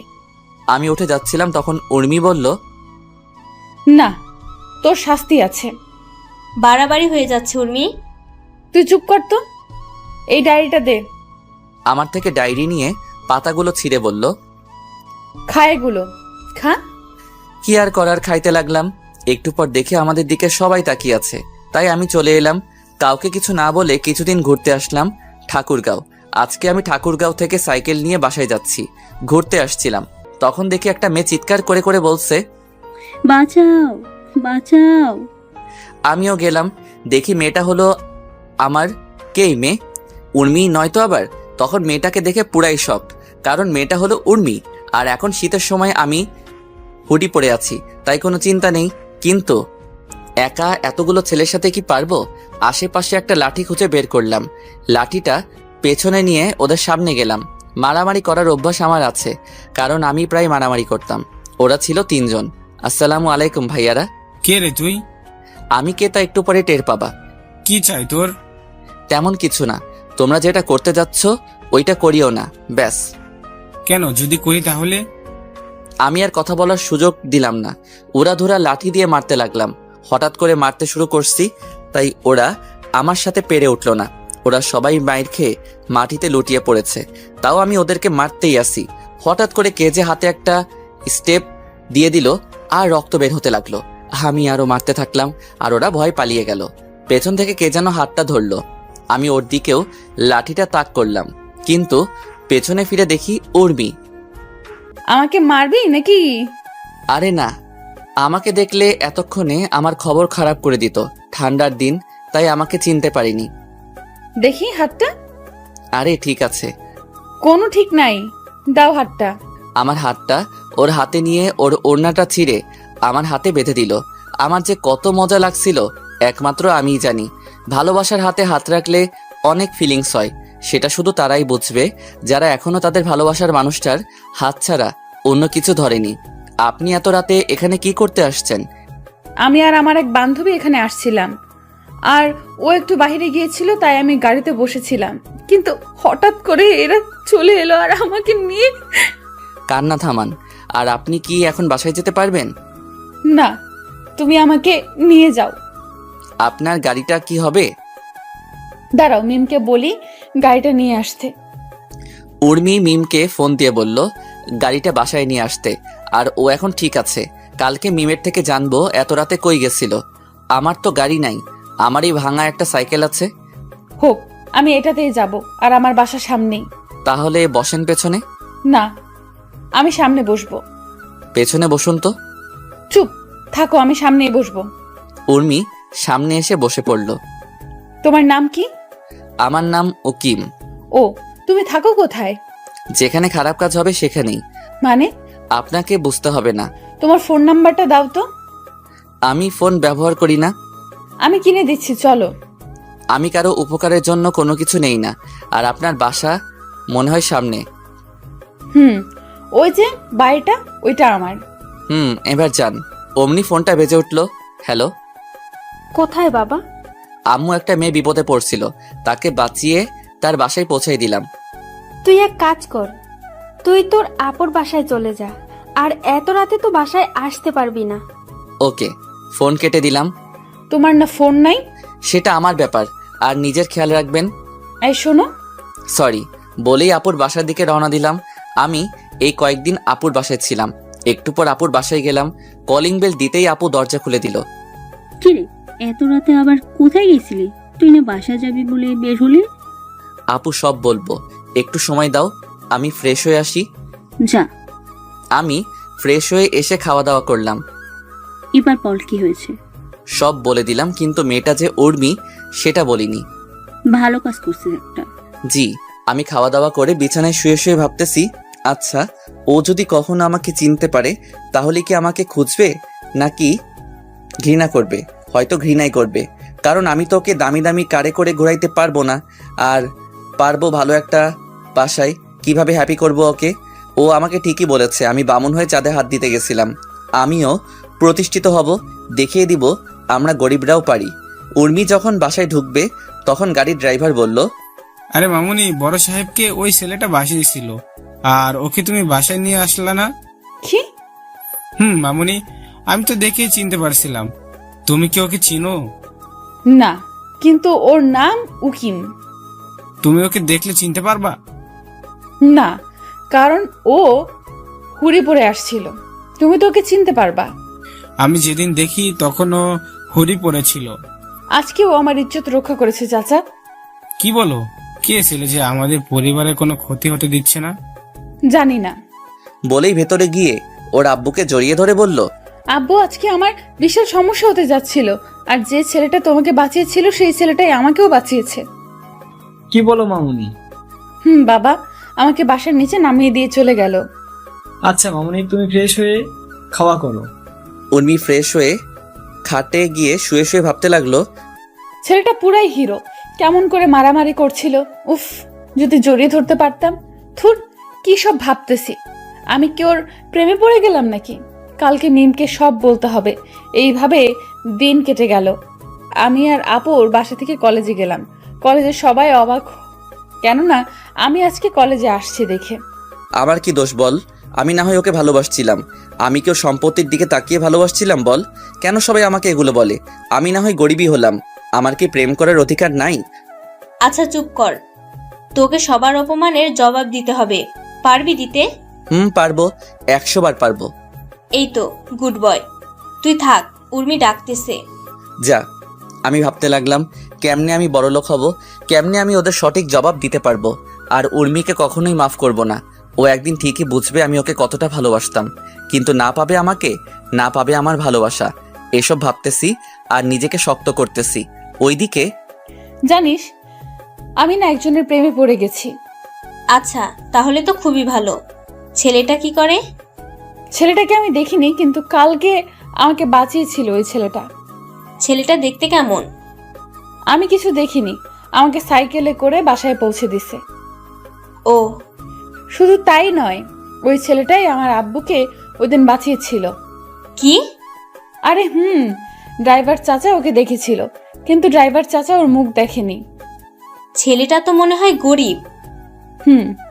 আমি উঠে যাচ্ছিলাম, তখন উর্মি বলল,
না, তোর শাস্তি আছে।
বাড়াবাড়ি হয়ে যাচ্ছে উর্মি।
তুই চুপ কর তো। এই ডায়েরিটা দে।
আমার থেকে ডায়েরি নিয়ে পাতাগুলো ছিঁড়ে বলল,
খা এগুলো, খা।
কি আর করার, খাইতে লাগলাম। একটু পর দেখে আমাদের দিকে সবাই তাকিয়ে আছে, তাই আমি চলে এলাম। কাউকে কিছু না বলে কিছুদিন ঘুরতে আসলাম ঠাকুরগাঁও। আজকে আমি ঠাকুরগাঁও থেকে সাইকেল নিয়ে বাসায় যাচ্ছি। ঘুরতে আসছিলাম, তখন দেখি একটা মেয়ে চিৎকার করে করে বলছে,
বাঁচাও, বাঁচাও।
আমিও গেলাম। দেখি মেয়েটা হলো আমার। কে মেয়ে? উর্মি নয় তো আবার? তখন মেয়েটাকে দেখে পুরাই শক, কারণ মেয়েটা হলো উর্মি। আর এখন শীতের সময় আমি হুডি পরে আছি, তাই কোনো চিন্তা নেই। কিন্তু একা এতগুলো ছেলের সাথে কি পারবো? আশেপাশে একটা লাঠি খুঁজে বের করলাম, লাঠিটা পেছনে নিয়ে ওদের সামনে গেলাম। মারামারি করার অভ্যাস আমার আছে, কারণ আমি প্রায় মারামারি করতাম। ওরা ছিল 3 জন। আসসালামু আলাইকুম ভাইয়ারা।
কে রে তুই?
আমি কে তা একটু পরে টের পাবা।
কি চাই তোর?
তেমন কিছু না, তোমরা যেটা করতে যাচ্ছ ওইটা করিও না, ব্যাস।
কেন, যদি করি তাহলে?
আমি আর কথা বলার সুযোগ দিলাম না। ওরা ধরা লাঠি দিয়ে মারতে লাগলাম। হঠাৎ করে মারতে শুরু করছি, তাই ওরা আমার সাথে পেরে উঠল না। ওরা সবাই মাইর খেয়ে মাটিতে লুটিয়ে পড়েছে, তাও আমি ওদেরকে মারতেই আসি। হঠাৎ করে কে যে হাতে একটা স্টেপ দিয়ে দিল, আর রক্ত বের হতে লাগলো। আমি আরো মারতে থাকলাম, আর ওরা ভয় পালিয়ে গেল। পেছন থেকে কে যেন হাতটা ধরলো। আমি ওর দিকেও লাঠিটা তাক করলাম, কিন্তু পেছনে ফিরে দেখি উর্মি।
আমাকে মারবি নাকি?
আরে না, আমাকে দেখলে এতক্ষণে আমার খবর খারাপ করে দিত। ঠান্ডার দিন, তাই আমাকে চিনতে পারিনি।
দেখি হাতটা।
আরে ঠিক আছে।
কোনো ঠিক নাই, দাও হাতটা।
আমার হাতটা ওর হাতে নিয়ে ওর ওড়নাটা ছিঁড়ে আমার হাতে বেঁধে দিল। আমার যে কত মজা লাগছিল একমাত্র আমিই জানি। ভালোবাসার হাতে হাত রাখলে অনেক ফিলিংস হয়, সেটা শুধু তারাই বুঝবে যারা এখনো তাদের ভালোবাসার মানুষটার হাত ছাড়া অন্য কিছু ধরেনি। আপনি এত রাতে এখানে কি করতে আসছেন?
আমি আর আমার এক বান্ধবী এখানে আসছিলাম, আর ও একটু বাইরে গিয়েছিল, তাই আমি গাড়িতে বসেছিলাম। কিন্তু হঠাৎ করে এরা চলে এলো আর আমাকে নিয়ে।
কান্না থামান। আর আপনি কি এখন বাসায় যেতে পারবেন?
না, তুমি আমাকে নিয়ে যাও।
আপনার গাড়িটা কি হবে?
দাঁড়াও, মিমকে বলি গাড়িটা নিয়ে আসতে।
উর্মি মিমকে ফোন দিয়ে বলল গাড়িটা বাসায় নিয়ে আসতে। আর ও এখন ঠিক আছে। কালকে মিমের থেকে জানবো এত রাতে কই গেছিল। আমার তো গাড়ি নাই, আমারই ভাঙা একটা সাইকেল আছে।
হোক, আমি এটাতেই যাব, আর আমার বাসার সামনেই।
তাহলে বসেন পেছনে।
না, আমি সামনে বসবো।
পেছনে বসুন তো।
চুপ থাকো, আমি সামনেই বসবো।
উর্মি সামনে এসে বসে পড়ল।
তোমার নাম কি?
আমার নাম উকিম।
ও, তুমি থাকো কোথায়?
যেখানে খারাপ কাজ হবে সেখানেই।
মানে?
আপনাকে বুঝতে হবে না।
তোমার ফোন নাম্বারটা দাও তো।
আমি ফোন ব্যবহার করি না।
আমি কিনে দিচ্ছি, চলো।
আমি কারো উপকারের জন্য কোনো কিছু নেই না। আর আপনার বাসা মনে হয় সামনে।
ওই যে বাড়িটা, ওইটা আমার।
এবার যান। অমনি ফোনটা বেজে উঠল। হ্যালো।
কোথায় বাবা?
আম্মু একটা মেয়ে বিপদে পড়ছিল, তাকে বাঁচিয়ে তার বাসায় পৌঁছাই দিলাম।
তুই এক কাজ কর, তুই তোর আপুর বাসায় চলে যা। আর এত রাতে তো বাসায় আসতে পারবি না।
ওকে, ফোন কেটে দিলাম।
তোমার না ফোন নাই?
সেটা আমার ব্যাপার, আর নিজের খেয়াল রাখবেন।
এই শোনো।
সরি বলেই আপুর বাসার দিকে রওনা দিলাম। আমি এই কয়েকদিন আপুর বাসায় ছিলাম। একটু পর আপুর বাসায় গেলাম। কলিং বেল দিতেই আপু দরজা খুলে দিল।
কিরে,
এত রাতে আবার কোথায় গেছিলি? তুই না বাসা যাবি বলে বের হলি?
আপু সব বলবো, একটু সময় দাও, আমি ফ্রেশ হয়ে আসি।
যা।
আমি ফ্রেশ হয়ে এসে খাওয়া দাওয়া করলাম।
এবার বল কি হয়েছে?
সব বলে দিলাম, কিন্তু মেয়েটা যে উর্মি সেটা বলিনি।
ভালো কাজ করছিস একটা।
জি। আমি খাওয়া দাওয়া করে বিছানায় শুয়ে শুয়ে ভাবতেছি, আচ্ছা ও যদি কখনো আমাকে চিনতে পারে তাহলে কি আমাকে খুঁজবে নাকি ঘৃণা করবে? হয়তো ঘৃণাই করবে, কারণ আমি তো ওকে দামি দামি কারে করে ঘোরাইতে পারবো না। আর পারবো ভালো একটা বাসায় কিভাবে হ্যাপি করব ওকে? ও আমাকে ঠিকই বলেছে, আমি বামুন হয়ে চাঁদে হাত দিতে গেছিলাম। আমিও প্রতিষ্ঠিত হব, দেখিয়ে দিব আমরা গরিবরাও পারি। উর্মি যখন বাসায় ঢুকবে তখন গাড়ির ড্রাইভার বলল,
আরে মামুনি, বড় সাহেবকে ওই ছেলেটা বাসিয়েছিল, আর ওকে তুমি বাসায় নিয়ে আসলা না?
কি?
মামুনি, আমি তো দেখেই চিনতে পারছিলাম। তুমি কি ওকে চিনো?
না, কিন্তু ওর নাম উকিম।
তুমি ওকে দেখলে চিনতে পারবা?
না, কারণ ও হুড়ি পরে আসছিল। তুমি তো ওকে চিনতে পারবা।
আমি যেদিন দেখি তখন ও হুডি পরেছিল।
আজকেও আমার ইজ্জত রক্ষা করেছে চাচা।
কি বলো? কে ছেলে যে আমাদের পরিবারের কোনো ক্ষতি হতে দিচ্ছে না?
জানি না।
বলেই ভেতরে গিয়ে ওর আব্বুকে জড়িয়ে ধরে বলল,
আব্বু, আজকে আমার বিশাল সমস্যা হতে যাচ্ছিল, আর যে ছেলেটা তোমাকে বাঁচিয়েছিল সেই ছেলেটাই আমাকেও বাঁচিয়েছে।
কি বলো মামুনি?
বাবা আমাকে বাসার নিচে নামিয়ে দিয়ে চলে গেল।
আচ্ছা মামুনি, তুমি ফ্রেশ হয়ে খাওয়া করো।
উর্মি ফ্রেশ হয়ে খাটে গিয়ে শুয়ে শুয়ে ভাবতে লাগলো,
ছেলেটা পুরাই হিরো। কেমন করে মারামারি করছিল, উফ, যদি জড়িয়ে ধরতে পারতাম। থুর, কি সব ভাবতেছি। আমি কি ওর প্রেমে পড়ে গেলাম নাকি? কালকে মিমকে সব বলতে হবে। এইভাবে দিন কেটে গেল। আমি আর আপুর বাসা থেকে কলেজে গেলাম। কলেজে সবাই অবাক, কেননা আমি আজকে কলেজে আসছি দেখে।
আমার কি দোষ বল? আমি না হয় ওকে ভালোবাসছিলাম। আমি কি ওর সম্পত্তির দিকে তাকিয়ে ভালোবাসছিলাম বল? কেন সবাই আমাকে এগুলো বলে? আমি না হয় গরিবই হলাম, আমার কি প্রেম করার অধিকার নাই?
আচ্ছা চুপ কর, তোকে সবার অপমানের জবাব দিতে হবে। পারবি দিতে?
পারবো, 100 বার পারবো।
এই তো গুড বয়। তুই থাক, উর্মি ডাকতেছে।
যা। আমি ভাবতে লাগলাম, কেমনে আমি বড়লোক হব, কেমনে আমি ওদের সঠিক জবাব দিতে পারবো। আর উর্মিকে কখনোই মাফ করব না। ও একদিন ঠিকই বুঝবে আমি ওকে কতটা ভালোবাসতাম, কিন্তু না পাবে আমাকে, না পাবে আমার ভালোবাসা। এসব ভাবতেছি আর নিজেকে শক্ত করতেছি। ওইদিকে
জানিস, আমি না একজনের প্রেমে পড়ে গেছি।
আচ্ছা, তাহলে তো খুবই ভালো। ছেলেটা কি করে?
ছেলেটাকে আমি দেখিনি, কিন্তু কালকে আমাকে বাঁচিয়েছিল ওই ছেলেটা।
ছেলেটা দেখতে কেমন?
আমি কিছু দেখিনি, আমাকে সাইকেলে করে বাসায় পৌঁছে দিছে।
ও,
শুধু তাই নয়, ওই ছেলেটাই আমার আব্বুকে ওইদিন বাঁচিয়েছিল।
কি?
আরে ড্রাইভার চাচা ওকে দেখেছিল, কিন্তু ড্রাইভার চাচা ওর মুখ দেখেনি।
ছেলেটা তো মনে হয় গরিব।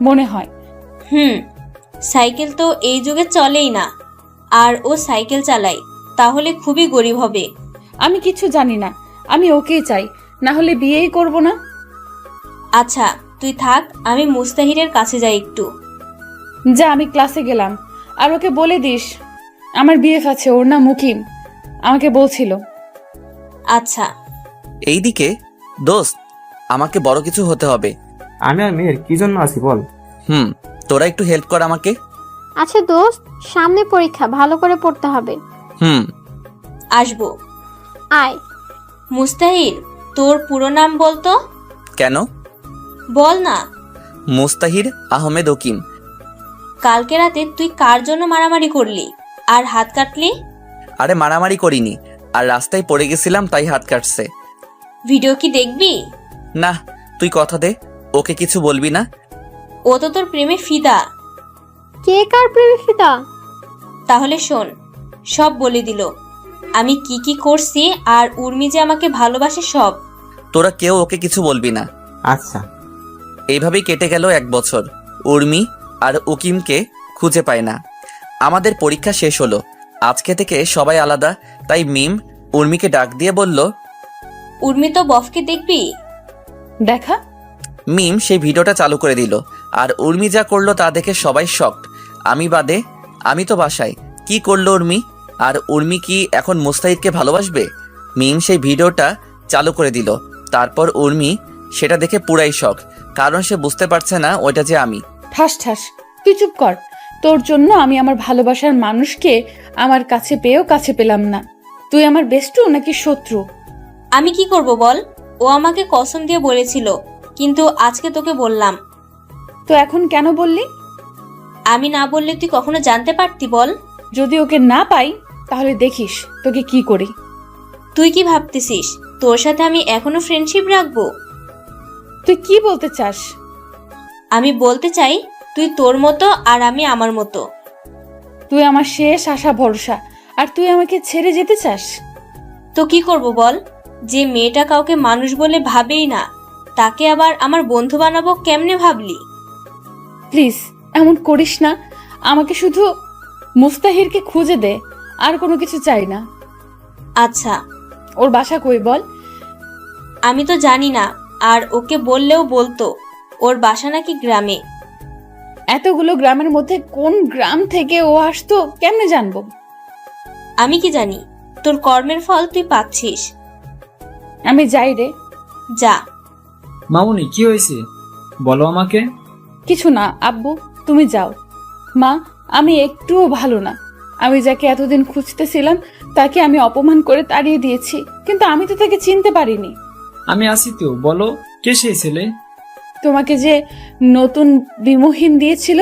মনে হয়।
সাইকেল তো এই যুগে চলেই না, আর ও সাইকেল চালায়, তাহলে খুবই গরিব হবে।
আমি কিছু জানি না, আমি ওকেই চাই, না হলে বিয়েই করব না।
আচ্ছা তুই থাক, আমি মুস্তাহিরের কাছে যাই একটু।
যা, আমি ক্লাসে গেলাম। আর ওকে বলে দিস আমার বিএফ আছে, ওর নাম মুকিম, আমাকে বলছিল।
আচ্ছা।
এইদিকে দোস্ত, আমাকে বড় কিছু হতে হবে।
আমি আর মেয়ের কি জন্য আছি বল?
তোরা একটু হেল্প কর আমাকে।
আচ্ছা দোস্ত, সামনে পরীক্ষা, ভালো করে পড়তে হবে।
আসবো।
আয়।
মুস্তাহির, তোর পুরো নাম বলতো।
কেন?
বল না।
মুস্তাহির আহমেদ উকিম।
কালকে রাতে তুই কার জন্য মারামারি করলি আর হাত কাটলি?
আরে মারামারি করিনি, আর রাস্তায় পড়ে গেছিলাম তাই হাত কাটছে।
ভিডিও কি দেখবি?
না, তুই কথা দে, ওকে কিছু বলবি না।
ও তো তোর প্রেমে ফিদা।
কে কার প্রেমে ফিদা?
তাহলে শোন, সব বলে দিল আমি কি কি করছি, আর উর্মি যে আমাকে ভালোবাসে সব।
তোরা কেউ ওকে কিছু বলবি না।
আচ্ছা।
এইভাবেই কেটে গেল 1 বছর। উর্মি আর উকিমকে খুঁজে পায় না। আমাদের পরীক্ষা শেষ হলো, আজকে থেকে সবাই আলাদা। তাই মিম উর্মিকে ডাক দিয়ে বলল,
উর্মি তো বফকে দেখবি।
দেখা।
মিম সেই ভিডিওটা চালু করে দিল, আর উর্মি যা করলো তা দেখে সবাই শকড, আমি বাদে। আমি তো বাসায়। কি করলো উর্মি? আর উর্মি কি এখন মুস্তাহিদকে ভালোবাসবে? মিম সেই ভিডিওটা চালু করে দিল। তারপর উর্মি সেটা দেখে পুরাই শখ, কারণ সে বুঝতে পারছে না ওইটা যে আমি।
ঠাস ঠাস, তুই চুপ কর। তোর জন্য আমি আমার ভালোবাসার মানুষকে আমার কাছে পেয়েও কাছে পেলাম না। তুই আমার বেস্টু নাকি শত্রু?
আমি কি করব বল? ও আমাকে কসম দিয়ে বলেছিল, কিন্তু আজকে তোকে বললাম।
তো এখন কেন বললি?
আমি না বললে তুই কখনো জানতে পারতি বল?
যদি ওকে না পাই তাহলে দেখিস তোকে কি করি।
তুই কি ভাবতেছিস তোর সাথে আমি এখনো ফ্রেন্ডশিপ রাখবো?
তুই কি বলতে চাস?
আমি বলতে চাই তুই তোর মতো আর আমি আমার মতো।
তুই আমার শেষ আশা ভরসা, আর তুই আমাকে ছেড়ে যেতে চাস?
তো কি করব বল? যে মেয়েটা কাউকে মানুষ বলে ভাবেই না, তাকে আবার আমার বন্ধু বানাবো কেমনে ভাবলি?
প্লিজ এমন করিস না। আমাকে শুধু মুস্তাহিরকে খুঁজে দে, আর কোনো কিছু চাই না।
আচ্ছা,
ওর বাসা কই বল?
আমি তো জানি না, আর ওকে বললেও বলতো ওর বাসা নাকি গ্রামে।
এতগুলো গ্রামের মধ্যে কোন গ্রাম থেকে ও আসতো কেমনে জানবো?
আমি কি জানি? তোর কর্মের ফল তুই পাচ্ছিস।
আমি যাই রে।
যা।
মামুনি কি হয়েছে বলো আমাকে।
কিছু না আব্বু, তুমি যাও। মা, আমি একটুও ভালো না। আমি যাকে এতদিন খুঁজতেছিলাম তাকে আমি অপমান করে তাড়িয়ে দিয়েছি, কিন্তু আমি তো তাকে চিনতে পারিনি।
আমি আসি তো, বলো কে সেই ছেলে?
তোমাকে যে নতুন বিমোহিন দিয়েছিল,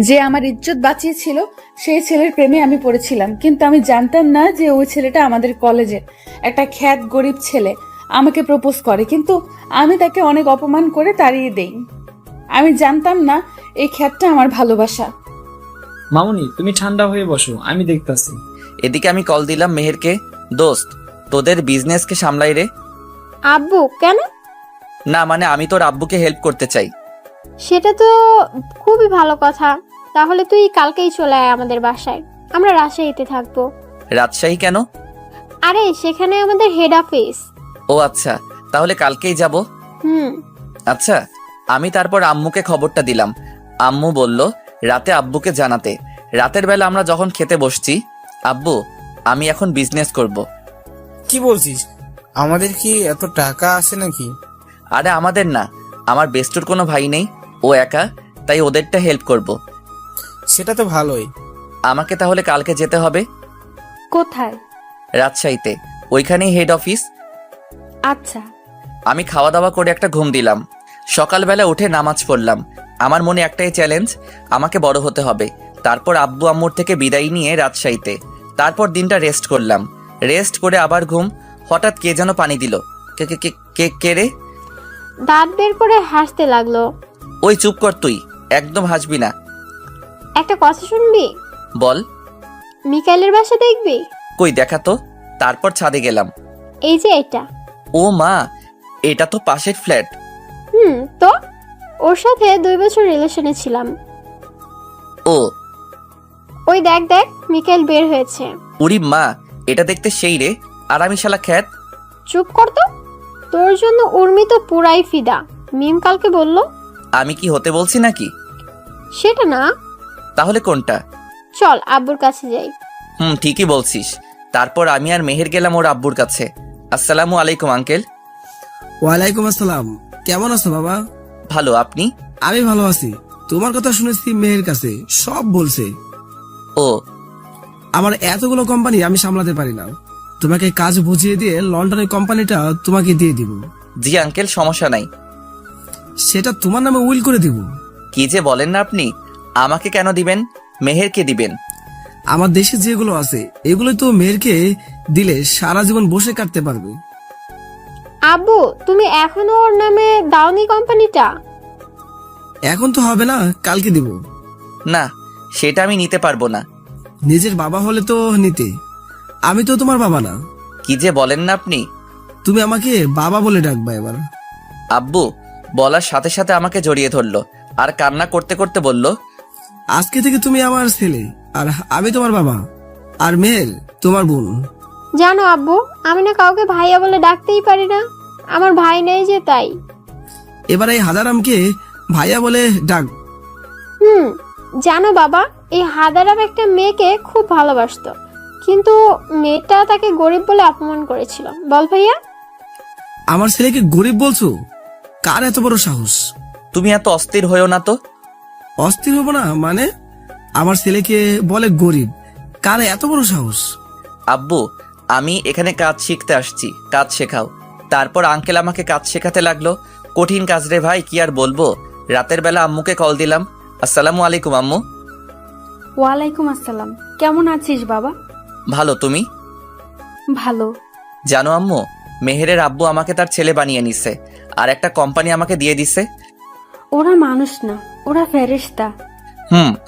যে আমার ইজ্জত বাঁচিয়েছিল, সেই ছেলের প্রেমে আমি পড়েছিলাম। কিন্তু আমি জানতাম না যে ওই ছেলেটা আমাদের কলেজের একটা খ্যাত গরিব ছেলে আমাকে প্রপোজ করে, কিন্তু আমি তাকে অনেক অপমান করে তাড়িয়ে দেই। আমি জানতাম না এই খ্যাতটা আমার ভালোবাসা।
মামুনি তুমি ঠান্ডা হয়ে বসো, আমি দেখতাছি।
এদিকে আমি কল দিলাম মেহেরকে। দোস্ত, তোদের বিজনেসকে সামলাই রে।
আব্বু কেন?
না মানে আমি তোর আব্বুকে হেল্প করতে চাই।
সেটা তো খুবই ভালো কথা। তাহলে তুই কালকেই চলে আয় আমাদের বাসায়, আমরা রাজশাহীতে থাকবো।
রাজশাহী কেন?
আরে সেখানে আমাদের হেড অফিস।
ও আচ্ছা, তাহলে কালকেই যাব। আচ্ছা, আমি তারপর আম্মুকে খবরটা দিলাম। আম্মু বলল রাতে আব্বুকে জানাতে। রাতের বেলা আমরা যখন খেতে বসছি, আব্বু আমি এখন বিজনেস করব।
কি বলছিস? আমাদের কি এত টাকা আছে নাকি?
আরে আমাদের না, আমার বেস্টুর কোনো ভাই নেই, ও একা, তাই ওদেরটা হেল্প করব।
সেটা তো ভালোই।
আমাকে তাহলে কালকে যেতে হবে।
কোথায়?
রাজশাহীতে, ওইখানেই হেড অফিস।
আচ্ছা।
আমি খাওয়া দাওয়া করে একটা ঘুম দিলাম। সকালবেলা উঠে নামাজ পড়লাম। আমার মনে একটাই চ্যালেঞ্জ, আমাকে বড় হতে হবে। তারপর আব্বু আম্মুর থেকে বিদায় নিয়ে রাজশাহীতে। তারপর দিনটা রেস্ট করলাম। রেস্ট করে আবার ঘুম। হঠাৎ কে যেন পানি দিল। কে কে কে কে কে রে?
দাঁত বের করে হাসতে লাগলো।
ওই চুপ কর তুই, একদম হাসবি না।
একটা কথা শুনবি?
বল।
মিকাইলের বাসা দেখবি?
কই দেখা তো। তারপর ছাদে গেলাম।
এই যে এটা।
ও মা, এটা তো পাশের ফ্ল্যাট।
তো ওর সাথে 2 বছর রিলেশনে ছিলাম।
ও
ওই দেখ দেখ, মিকাইল বের হয়েছে।
উরি মা, এটা দেখতে সেই রে, আর আমি শালা খ্যাত।
চুপ কর তো। তোর জন্য উর্মি তো পুরাই ফিদা। মিম কালকে বলল।
আমি কি হতে বলছি নাকি?
সেটা না।
তাহলে কোনটা?
চল আব্বুর কাছে যাই।
ঠিকই বলছিস। তারপর আমি আর মেহের গেলাম ওর আব্বুর কাছে। আসসালামু আলাইকুম আঙ্কেল।
ওয়ালাইকুম আসসালাম। কেমন আছো বাবা?
ভালো, আপনি?
আমি ভালো আছি। তোমার কথা শুনেছি মেয়ের কাছে, সব বলছে।
ও,
আমার এতগুলো কোম্পানি আমি সামলাতে পারি না, তোমাকে কাজ বুঝিয়ে দিয়ে লন্ডনের কোম্পানিটা তোমাকে দিয়ে দিব।
জি আঙ্কেল, সমস্যা নাই।
সেটা তোমার নামে উইল করে দিব।
কি যে বলেন না আপনি। আমাকে কেন দিবেন? মেহেরকে দিবেন।
আমার দেশে যেগুলো আছে এগুলো তো মেয়েরকে দিলে সারা জীবন বসে কাটতে পারবে।
আব্বু, তুমি এখনো ওর নামে দাওনি কোম্পানিটা?
এখন তো হবে না, কালকে দিব।
না, সেটা আমি নিতে পারবো না।
নিজের বাবা হলে তো নিতে, আমি তো তোমার বাবা না।
কি যে বলেন না আপনি।
তুমি আমাকে বাবা বলে ডাকবা এবার।
আব্বু বলার সাথে সাথে আমাকে জড়িয়ে ধরলো আর কান্না করতে করতে বলল,
আজকে থেকে তুমি আমার ছেলে, আর আমি তোমার বাবা, আর মেহের তোমার বোন।
জানো আব্বু, আমি না কাউকে ভাইয়া বলে ডাকতেই পারি না। আমার ভাই নেই যে, তাই।
এবার এই হাদারামকে ভাইয়া বলে ডাক।
জানো বাবা, এই হাদারাম একটা মেয়েকে খুব ভালোবাসতো। কিন্তু মেয়েটা তাকে গরিব বলে অপমান করেছিল। বল ভাইয়া।
আমার ছেলেকে গরিব বলছো? কার এত বড় সাহস?
তুমি এত অস্থির হয়েও না তো।
অস্থির হবো না মানে? আমার ছেলেকে বলে গরিব, কার এত বড় সাহস?
আব্বু, আমি এখানে কাজ শিখতে আসছি, কাজ শেখাও। তারপর আঙ্কেল আমাকে কাজ শেখাতে লাগলো। কঠিন কাজ রে ভাই, কি আর বলবো। রাতের বেলা আম্মুকে কল দিলাম, আসসালামু আলাইকুম আম্মু।
ওয়ালাইকুম আসসালাম। কেমন আছিস বাবা?
ভালো, তুমি?
ভালো।
জানো আম্মু, মেহেরের আব্বু আমাকে তার ছেলে বানিয়ে নিছে, আর একটা কোম্পানি আমাকে দিয়ে দিছে।
ওরা মানুষ না, ওরা ফেরেশতা।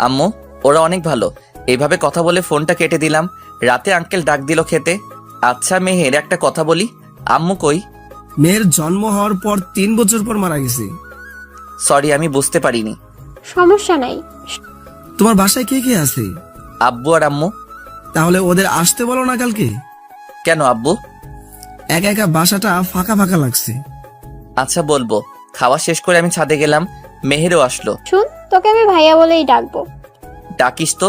আম্মু, ওরা অনেক ভালো। এইভাবে কথা বলে ফোনটা কেটে দিলাম। রাতে আঙ্কেল ডাক দিল খেতে। আচ্ছা মেহের, একটা কথা বলি, আম্মু কই?
মেয়ের জন্ম হওয়ার পর 3 বছর পর মারা গেছে।
সরি, আমি বুঝতে পারিনি।
সমস্যা নাই।
তোমার বাসায় কে কে আছে?
আব্বু আর আম্মু।
তাহলে ওদের আসতে বলো না কালকে।
কেন আব্বু?
একা একা বাসাটা ফাঁকা ফাঁকা লাগছে।
আচ্ছা বলবো। খাওয়া শেষ করে আমি ছাদে গেলাম, মেহেরও আসলো।
শুন, তোকে আমি ভাইয়া বলেই ডাকবো।
ডাকিস তো।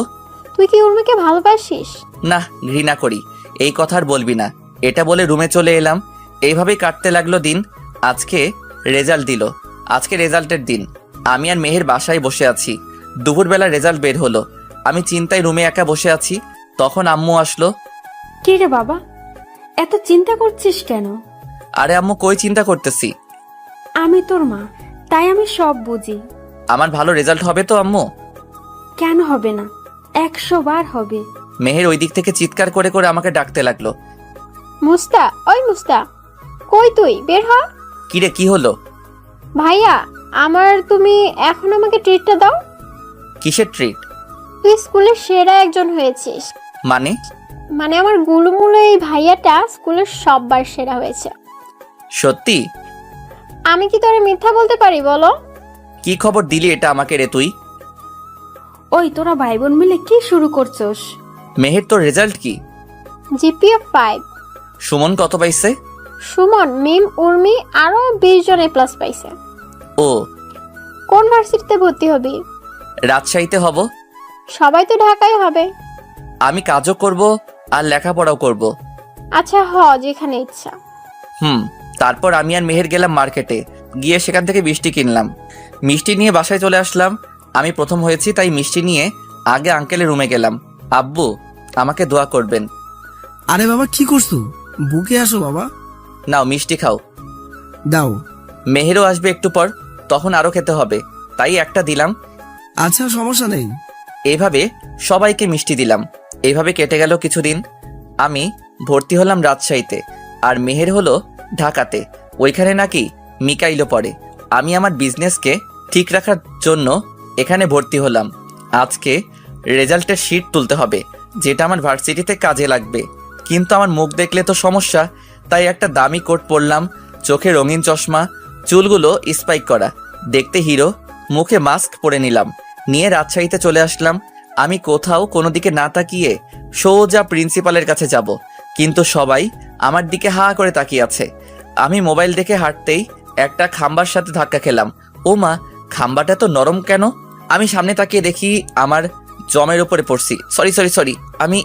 তুই কি উর্মিকে ভালোবাসিস?
না, ঘৃণা করি। এই কথা আর বলবি না। এটা বলে রুমে চলে এলাম। এইভাবেই কাটতে লাগলো দিন। আজকে রেজাল্ট দিল। আজকে রেজাল্টের দিন। আমি আর মেহের বাসায় বসে আছি। দুপুরবেলা রেজাল্ট বের হলো। আমি চিন্তায় রুমে একা বসে আছি। তখন আম্মু আসলো।
কি রে বাবা, এত চিন্তা করছিস কেন?
আরে আম্মু, কই চিন্তা করতেছি?
আমি তোর মা, তাই আমি সব বুঝি।
আমার ভালো রেজাল্ট হবে তো আম্মু?
কেন হবে না? 100 বার হবে।
মেহের ওই দিক থেকে চিৎকার করে করে আমাকে ডাকতে লাগলো।
মুস্তা, ওই মুস্তা, কই তুই? বের হ।
কিরে, কি হলো?
ভাইয়া, তুমি এখন আমাকে ট্রিটটা দাও।
কিসের ট্রিট?
তুই স্কুলের সেরা একজন হয়েছিস।
মানে
আমার গুলুমুলু এই ভাইয়াটা স্কুলের সববার সেরা হয়েছে।
সত্যি?
আমি কি তোরে মিথ্যা বলতে পারি বলো?
কি খবর দিলি এটা আমাকে রে তুই?
ওই তোরা ভাই বোন মিলে কি শুরু করছস?
মেহের, তোর রেজাল্ট কি?
জিপিএ 5।
সুমন কত পাইছে?
সুমন, মিম, উর্মি আরো 20 জন A+ পাইছে।
ও।
কোন ভার্সিটিতে ভর্তি হবি?
রাজশাহীতে হব।
সবাই তো ঢাকায় হবে।
আমি কাজও করব আর লেখাপড়াও করব।
আচ্ছা, যেখানে ইচ্ছা।
তারপর আমি আর মেহের গেলাম মার্কেটে। গিয়ে সেখান থেকে মিষ্টি কিনলাম। মিষ্টি নিয়ে বাসায় চলে আসলাম। আমি প্রথম হয়েছি, তাই মিষ্টি নিয়ে আগে আঙ্কেলের রুমে গেলাম। আব্বু, আমাকে দোয়া করবেন।
আরে বাবা, কি করছো? বুকে আসো বাবা।
নাও মিষ্টি খাও।
দাও।
মেহেরও আসবে একটু পর, তখন আরো খেতে হবে, তাই একটা দিলাম।
আচ্ছা, সমস্যা নেই।
এইভাবে সবাইকে মিষ্টি দিলাম। এইভাবে কেটে গেল কিছুদিন। আমি ভর্তি হলাম রাজশাহীতে, আর মেহের হলো ঢাকাতে। ওইখানে নাকি মিকাইলও পড়ে। আমি আমার বিজনেসকে ঠিক রাখার জন্য এখানে ভর্তি হলাম। আজকে রেজাল্টের শিট তুলতে হবে, যেটা আমার ভার্সিটিতে কাজে লাগবে। কিন্তু আমার মুখ দেখলে তো সমস্যা, তাই একটা দামি কোট পরলাম, চোখে রঙিন চশমা, চুলগুলো স্পাইক করা, দেখতে হিরো, মুখে মাস্ক পরে নিলাম। নিয়ে রাজশাহীতে চলে আসলাম। আমি কোথাও কোনো দিকে না তাকিয়ে সোজা প্রিন্সিপালের কাছে যাব, কিন্তু সবাই আমার দিকে হা করে তাকিয়ে আছে। আমি মোবাইল দেখে হাঁটতেই একটা খাম্বার সাথে ধাক্কা খেলাম। ও মা, খাম্বাটা তো নরম কেন? আমি সামনে তাকিয়ে দেখি আমার জমের উপরে পড়ছি। সরি, আমি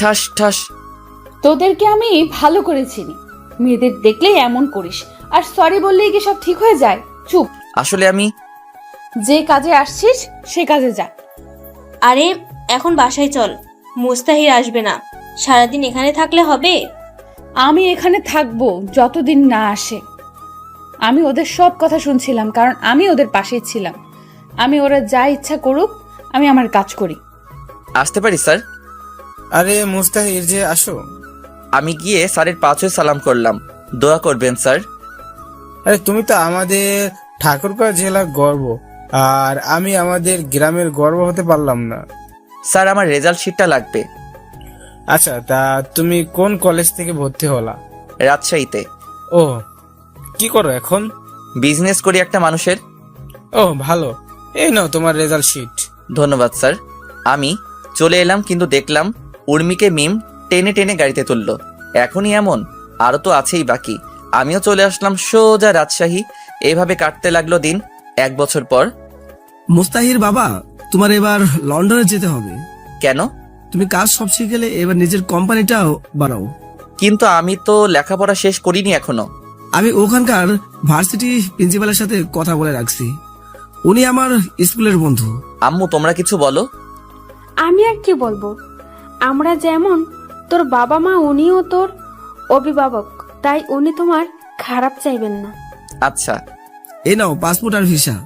ঠাস ঠাস।
তোদেরকে আমি ভালো করে চিনি, মেয়েদের দেখলেই এমন করিস, আর সরি বললেই কি সব ঠিক হয়ে যায়? চুপ।
আসলে আমি
যে কাজে আসছিস সে কাজে যা।
আরে এখন বাসায় চল, মুস্তাহির আসবে না। সারাদিন এখানে থাকলে হবে?
আমি এখানে থাকবো যতদিন না আসে। আমি ওদের সব কথা শুনছিলাম, কারণ আমি ওদের পাশেই ছিলাম। ওরা যা ইচ্ছা করুক, আমি আমার কাজ করি।
আসতে পারি স্যার?
আরে মুস্তাহির যে, আসো।
আমি গিয়ে স্যারের পা ছুঁয়ে সালাম করলাম। দোয়া করবেন স্যার।
আরে তুমি তো আমাদের ঠাকুরগাঁও জেলার গর্ব, আর আমি আমাদের গ্রামের গর্ব হতে পারলাম না।
স্যার, আমার রেজাল্ট শিটটা লাগবে।
আচ্ছা, তা তুমি কোন কলেজ থেকে ভর্তি হলা?
রাজশাহীতে।
ও, কি করো এখন?
বিজনেস করি একটা মানুষের।
ও ভালো, এই নাও তোমার রেজাল্ট শিট।
ধন্যবাদ স্যার। আমি চলে এলাম, কিন্তু দেখলাম উর্মিকে মিম টেনে টেনে গাড়িতে তুললো। এখনই এমন? আরো তো আছেই বাকি। আমিও চলে আসলাম সোজা রাজশাহী। এইভাবে কাটতে লাগলো দিন। 1 বছর পর।
মুস্তাহির বাবা, তোমার এবার লন্ডনে যেতে হবে।
কেন?
তুমি কাজ সব শিখে গেলে এবার নিজের কোম্পানিটাও বানাও।
কিন্তু আমি তো লেখাপড়া শেষ করিনি এখনো।
আমি ওখানকার ভার্সিটি প্রিন্সিপালের সাথে কথা বলে রাখছি, উনি আমার স্কুলের বন্ধু।
আম্মু তোমরা কিছু বলো।
আমি আর কি বলবো, আমরা যেমন তোর বাবা মা, উনিও তোর অভিভাবক, তাই উনি তোমার খারাপ চাইবেন না।
আচ্ছা
এই নাও পাসপোর্ট আর ভিসা,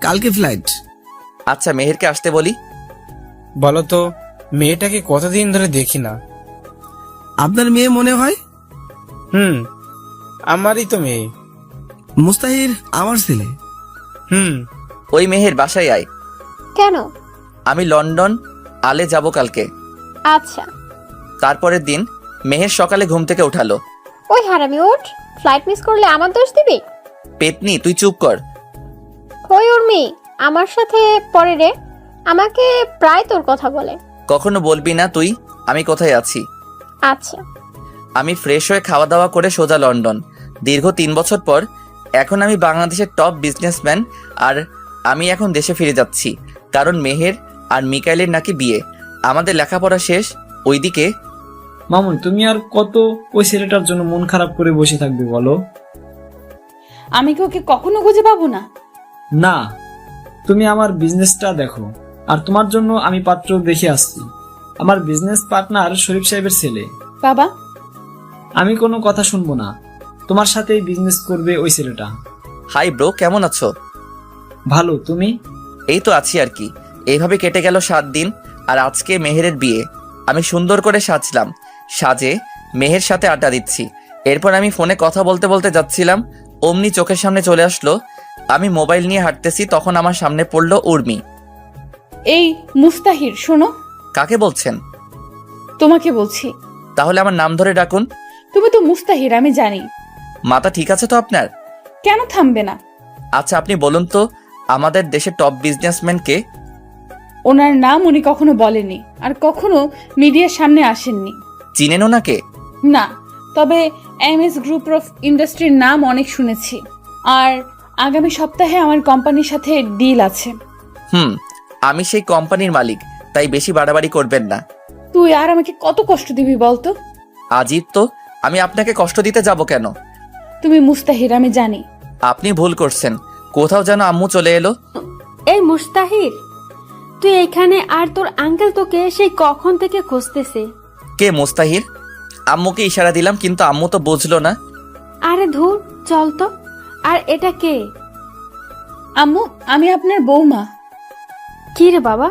কালকে ফ্লাইট।
আচ্ছা মেহেরকে আসতে বলি।
বলতো মেয়েটাকে কতদিন ধরে দেখি না।
আপনার মেয়ে মনে হয়?
আমারই তো মেয়ে।
মুস্তাহির আমার ছেলে।
ওই মেহের বাসায় আয়।
কেন?
আমি লন্ডন আলে যাব কালকে।
আচ্ছা।
তারপরের দিন মেহের সকালে ঘুম থেকে উঠালো।
ওই হারামি ওঠ, ফ্লাইট মিস করলে আমার দোষ দিবি?
পেতনি তুই চুপ কর।
ওই উর্মি, আমার সাথে পরে রে, আমাকে প্রায় তোর কথা বলে।
কখনো বলবি না তুই আমি কোথায় আছি।
আচ্ছা।
আমি ফ্রেশ হয়ে খাওয়া দাওয়া করে সোজা লন্ডন। দীর্ঘ 3 বছর পর এখন আমি বাংলাদেশের টপ বিজনেসম্যান, আর আমি এখন দেশে ফিরে যাচ্ছি কারণ মেহের আর মিকাইলের নাকি বিয়ে। আমাদের লেখাপড়া শেষ। ওইদিকে
মামুন, তুমি আর কত ওই ছেলেটার জন্য মন খারাপ করে বসে থাকবে বলো?
আমি কি ওকে কখনো খুঁজে পাবো না?
না, তুমি আমার বিজনেসটা দেখো, আর তোমার জন্য আমি পাত্র দেখে আসছি। আমার বিজনেস পার্টনার শরীফ সাহেবের ছেলে।
বাবা,
আমি কোনো কথা শুনবো না, তোমার সাথেই বিজনেস করবে ওই ছেলেটা।
হাই ব্রো, কেমন আছো?
ভালো, তুমি?
এই তো আছি আর কি। এইভাবে কেটে গেল 7 দিন, আর আজকে মেহেরের বিয়ে। আমি সুন্দর করে সাজলাম, সাজে মেহের সাথে আড্ডা দিচ্ছি। এরপর আমি ফোনে কথা বলতে বলতে যাচ্ছিলাম, অমনি চোখের সামনে চলে আসলো। আমি মোবাইল নিয়ে হাঁটতেছি, তখন আমার সামনে পড়লো উর্মি।
এই মুস্তাহির, শোনো।
কাকে বলছেন?
তোমাকে বলছি।
তাহলে আমার নাম ধরে ডাকুন।
তুমি তো মুস্তাহির, আমি জানি।
মাথা ঠিক আছে তো আপনার?
কেন থামবে না?
আচ্ছা আপনি বলুন তো, আমাদের দেশের টপ বিজনেসম্যান কে?
ওনার নাম উনি কখনো বলেনি, আর কখনো মিডিয়ার সামনে আসেননি।
চিনেন ওনাকে?
না, তবে এমএস গ্রুপ অফ ইন্ডাস্ট্রির নাম অনেক শুনেছি, আর আগামী সপ্তাহে আমার কোম্পানির সাথে ডিল আছে।
আমি সেই কোম্পানির মালিক, তাই বেশি বাড়াবাড়ি করবেন না।
তুই আর আমাকে কত কষ্ট দিবি বলতো?
আজিব তো, আমি আপনাকে কষ্ট দিতে যাব কেন?
তুমি মুস্তাহির, আমি জানি।
আপনি ভুল করছেন, কোথাও যেন আম্মু চলে এলো।
এই মুস্তাহির, তুই এখানে, আর তোর আঙ্কেল তোকে সেই কখন থেকে খুঁজতেছে।
কে মুস্তাহির? আম্মুকে ইশারা দিলাম, কিন্তু আম্মু তো বুঝলো না।
আরে ধুর, চল তো। আর এটা কে?
আম্মু, আমি আপনার বৌমা।
কি রে বাবা,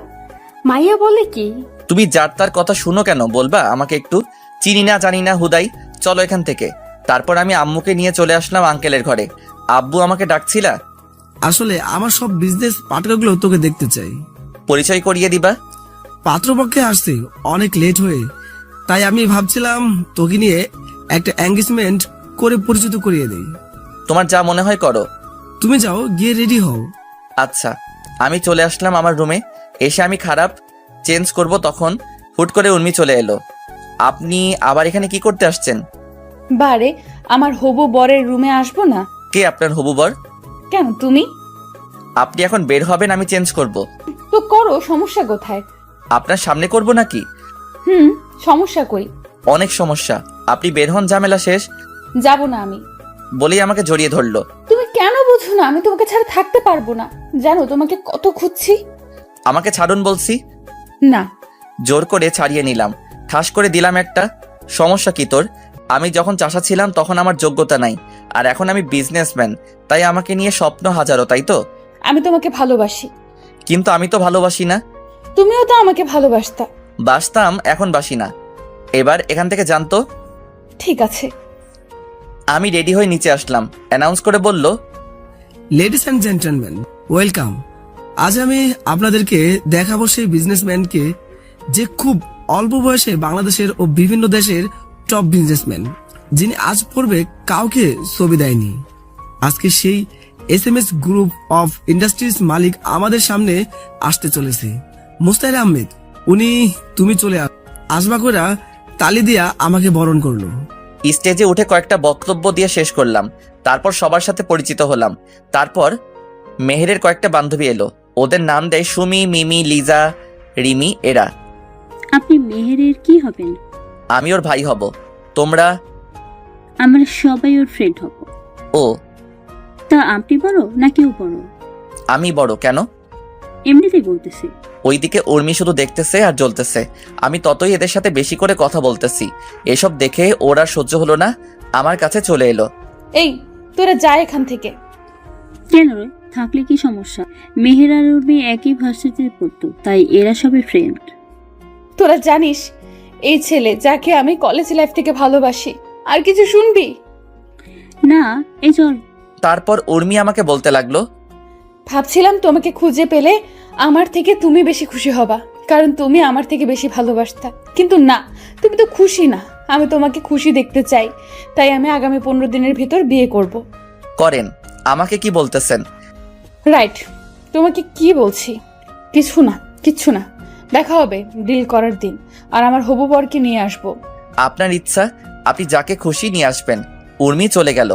মাইয়া বলে কি?
তুমি যার তার কথা শুনো কেন, বলবা আমাকে একটু? চিনি না জানি না হুদাই, চলো এখান থেকে। তারপর আমি আম্মুকে নিয়ে চলে আসলাম আঙ্কেলের ঘরে। আব্বু আমাকে ডাকছিলা?
আসলে আমার সব বিজনেস পার্টনারগুলো তোকে দেখতে চাই।
পরিচয় করিয়ে দিবা?
পাত্রপক্ষে আসছে অনেক লেট হয়ে, তাই আমি ভাবছিলাম তোকে নিয়ে একটা এঙ্গেজমেন্ট করে পরিচিত করিয়ে দেই।
তোমার যা মনে হয় করো।
তুমি যাও, গিয়ে রেডি হও।
আচ্ছা। আমি চলে আসলাম আমার রুমে। এসে আমি খারাপ চেঞ্জ করব, তখন হুট করে উর্মি চলে এলো। আপনি আবার এখানে কি করতে আসছেন?
বারে, আমার হবু বরের রুমে আসবো না?
কে আপনার হবু বর?
কেন, তুমি?
আপনি এখন বের হবেন, আমি চেঞ্জ করব।
তো করো, সমস্যা কোথায়?
আপনার সামনে করব নাকি?
সমস্যা কই?
অনেক সমস্যা। আপনি বের হন, ঝামেলা শেষ।
যাব না আমি।
বলেই আমাকে জড়িয়ে ধরলো।
তুমি কেন বুঝো না? আমি তোমাকে ছাড়া থাকতে পারবো না, জানো তোমাকে কত খুঁজছি।
আমাকে ছাড়ুন বলছি।
না।
জোর করে ছাড়িয়ে নিলাম, ঠাস করে দিলাম একটা। সমস্যা কি তোর? আমি যখন চাষা ছিলাম তখন আমার যোগ্যতা নাই, আর এখন আমি বিজনেসম্যান, তাই আমাকে নিয়ে স্বপ্ন হাজারো, তাই তো?
আমি তোমাকে ভালোবাসি।
কিন্তু আমি তো ভালোবাসি না।
তুমিও তো আমাকে ভালোবাসতা।
বাসতাম, এখন বাসি না। এবার এখান থেকে জানতো।
ঠিক আছে।
আমি রেডি হয়ে নিচে আসলাম, অ্যানাউন্স করে বলল,
লেডিস অ্যান্ড জেন্টলম্যান, ওয়েলকাম। আজ আমি আপনাদেরকে দেখাবো সেই বিজনেসম্যানকে যে খুব অল্প বয়সে বাংলাদেশের ও বিভিন্ন দেশের টপ বিজনেসম্যান, যিনি আজ পূর্বে কাউকে ছবি দেয়নি। আজকে সেই এসএমএস গ্রুপ অফ ইন্ডাস্ট্রিজ মালিক আমাদের সামনে আসতে চলেছে, মুস্তাহির আহমেদ। উনি তুমি চলে আসবা কইরা তালি দিয়া আমাকে বরণ করলো।
স্টেজে উঠে কয়েকটা বক্তব্য দিয়ে শেষ করলাম। তারপর সবার সাথে পরিচিত হলাম। তারপর মেহেরের কয়েকটা বান্ধবী এলো, ওদের নাম দেয় সুমি, মিমি, লিজা, রিমি। এরা
আপনি মেহেরের কি হবেন?
আমি ওর ভাই হব। তোমরা?
আমরা সবাই ওর ফ্রেন্ড হব।
ও,
তা আপনি বড় না কেউ বড়?
আমি বড়। কেন?
এমনিতেই বলতেছি।
ওইদিকে উর্মি শুধু দেখতেছে আর জ্বলতেছে। আমি ততই এদের সাথে বেশি করে কথা বলতেছি। এসব দেখে ওর আর সহ্য হলো না, আমার কাছে চলে এলো।
এই তোরা যা এখান থেকে।
কেন রে? থাকলে কি সমস্যা? মেহের আর উর্মি একই ভার্সিটিতে পড়তো, তাই এরা সবাই ফ্রেন্ড।
তোরা জানিস এই ছেলে যাকে আমি কলেজ লাইফ থেকে ভালোবাসি। আর কিছু শুনবি
না? এই চল।
তারপর উর্মি আমাকে বলতে লাগলো,
ভাবছিলাম তোমাকে খুঁজে পেলে আমার থেকে তুমি বেশি খুশি হবা, কারণ তুমি আমার থেকে বেশি ভালোবাসতা। কিন্তু না, তুমি তো খুশি না। আমি তোমাকে খুশি দেখতে চাই, তাই আমি আগামী 15 দিনের ভিতর বিয়ে করব।
করেন। আমাকে কি বলতেছেন?
রাইট, তোমাকে কি বলছি? কিচ্ছু না। দেখা হবে ডিল করার দিন, আর আমার হবু বরকে নিয়ে আসবো।
আপনার ইচ্ছা, আপনি যাকে খুশি নিয়ে আসবেন। উর্মি চলে গেল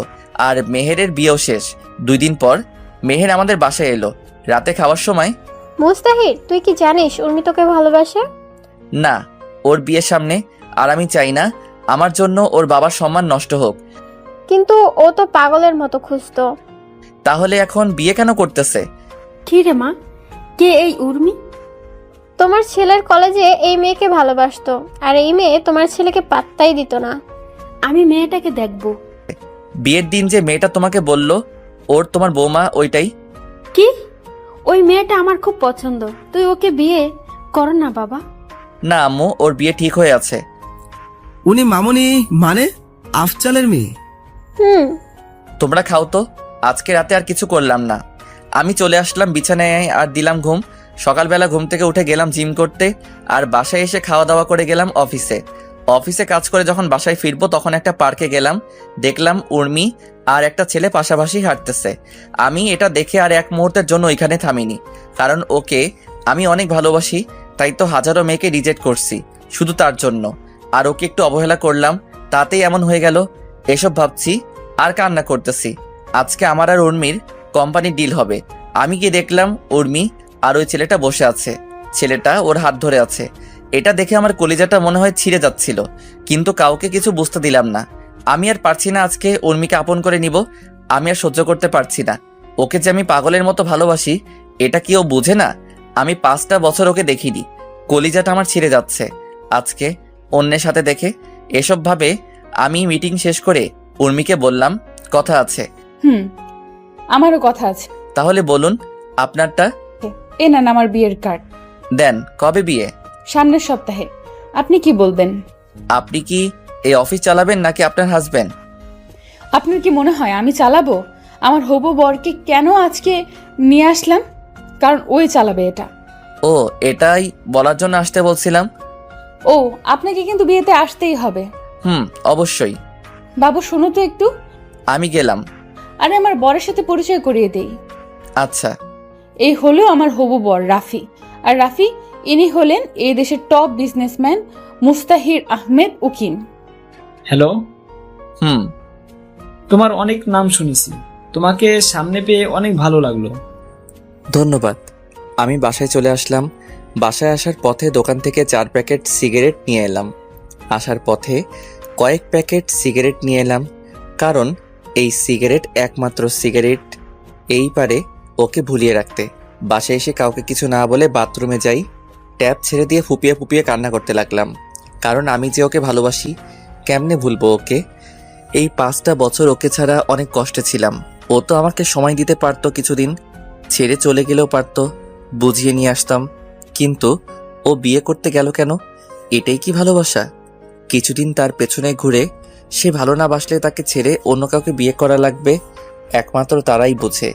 আর মেহেরের বিয়েও শেষ। 2 দিন পর মেহের আমাদের বাসায় এলো। রাতে খাওয়ার সময়,
মুস্তাহির, তুই কি জানিস উর্মি তোকে ভালোবাসে?
না, ওর বিয়ের সামনে। আর আমি চাই না আমার জন্য ওর বাবার সম্মান নষ্ট হোক।
কিন্তু ও তো পাগলের মতো খুঁজতো।
তাহলে এখন বিয়ে কেন করতেছে?
কি রে মা, কে এই উর্মি?
তোমার ছেলের কলেজে এই মেয়েকে ভালোবাসতো, আর এই মেয়ে তোমার ছেলেকে পাত্তাই দিত না।
আমি মেয়েটাকে দেখবো।
বিয়ের দিন যে মেয়েটা তোমাকে বলল ওর তোমার বৌমা, ওইটাই?
কি? ওই মেয়েটা আমার খুব পছন্দ। তুই ওকে বিয়ে কর না বাবা।
না আম্মু, ওর বিয়ে ঠিক হয়ে আছে।
উনি মামুনি মানে আফজালের মেয়ে?
হুম।
তোমরা খাও তো, আজকে রাতে আর কিছু করলাম না। আমি চলে আসলাম বিছানায় আর দিলাম ঘুম। সকালবেলা ঘুম থেকে উঠে গেলাম জিম করতে, আর বাসায় এসে খাওয়া দাওয়া করে গেলাম অফিসে কাজ করে যখন বাসায় ফিরবো তখন একটা পার্কে গেলাম। দেখলাম উর্মি আর একটা ছেলে পাশাপাশি হাঁটতেছে। আমি এটা দেখে আর এক মুহূর্তের জন্য ওইখানে থামিনি, কারণ ওকে আমি অনেক ভালোবাসি। তাই তো হাজারো মেয়েকে রিজেক্ট করছি শুধু তার জন্য, আর ওকে একটু অবহেলা করলাম, তাতেই এমন হয়ে গেল। এসব ভাবছি আর কান্না করতেছি। আজকে আমার আর উর্মির কোম্পানির ডিল হবে। আমি গিয়ে দেখলাম উর্মি আর ওই ছেলেটা বসে আছে। ছেলেটা ওর হাত ধরে আছে। এটা দেখে আমার কলিজাটা মনে হয় ছিঁড়ে যাচ্ছিল, কিন্তু কাউকে কিছু বুঝতে দিলাম না। আমি আর পারছি না আজকে উর্মিকে আপন করে নিব। আমি আর সহ্য করতে পারছি না। ওকে যে আমি পাগলের মতো ভালোবাসি, এটা কি ও বুঝে না? আমি 5টা বছর ওকে দেখিনি। কলিজাটা আমার ছিঁড়ে যাচ্ছে আজকে অন্যের সাথে দেখে। এসব ভাবে আমি মিটিং শেষ করে উর্মিকে বললাম, কথা আছে।
আমারও কথা আছে।
তাহলে বলুন আপনারটা।
এ নেন আমার বিয়ের কার্ড।
দেন। কবে বিয়ে?
সামনের সপ্তাহে। আপনি কি বলবেন?
আপনি কি এই অফিস চালাবেন নাকি আপনার হাজবেন্ড?
আপনার কি মনে হয় আমি চালাবো? আমার হবু বরকে কেন আজকে নিয়ে আসলাম? কারণ ওই চালাবে এটা।
ও, এটাই বলার জন্য আসতে বলছিলাম।
ও, আপনাকে কিন্তু বিয়েতে আসতেই হবে।
অবশ্যই।
বাবু শোনো তো একটু।
আমি গেলাম।
আরে আমার বরের সাথে পরিচয় করিয়ে দেই।
আচ্ছা।
এই হলো আমার হবু বর রাফি। আর রাফি, ইনি হলেন এই দেশের টপ বিজনেসম্যান মুস্তাহির আহমেদ উকিম।
হ্যালো। তোমার অনেক নাম শুনেছি, তোমাকে সামনে পেয়ে অনেক ভালো লাগলো।
ধন্যবাদ। আমি বাসায় চলে আসলাম। বাসায় আসার পথে দোকান থেকে 4 প্যাকেট সিগারেট নিয়ে এলাম। আসার পথে কয়েক প্যাকেট সিগারেট নিয়ে এলাম, কারণ এই সিগারেট একমাত্র সিগারেট এই পারে ওকে ভুলিয়ে রাখতে। বাসায় এসে কাউকে কিছু না বলে বাথরুমে যাই। ট্যাপ ছেড়ে দিয়ে ফুপিয়ে ফুপিয়ে কান্না করতে লাগলাম, কারণ আমি যে ওকে ভালোবাসি, কেমনে ভুলবো ওকে? এই 5টা বছর ওকে ছাড়া অনেক কষ্টে ছিলাম। ও তো আমাকে সময় দিতে পারতো, কিছুদিন ছেড়ে চলে গেলেও পারতো, বুঝিয়ে নিয়ে আসতাম। কিন্তু ও বিয়ে করতে গেল কেন? এটাই কি ভালোবাসা? কিছুদিন তার পেছনে ঘুরে সে ভালো না বাসলে তাকে ছেড়ে অন্য কাউকে বিয়ে করা লাগবে। একমাত্র তারাই বোঝে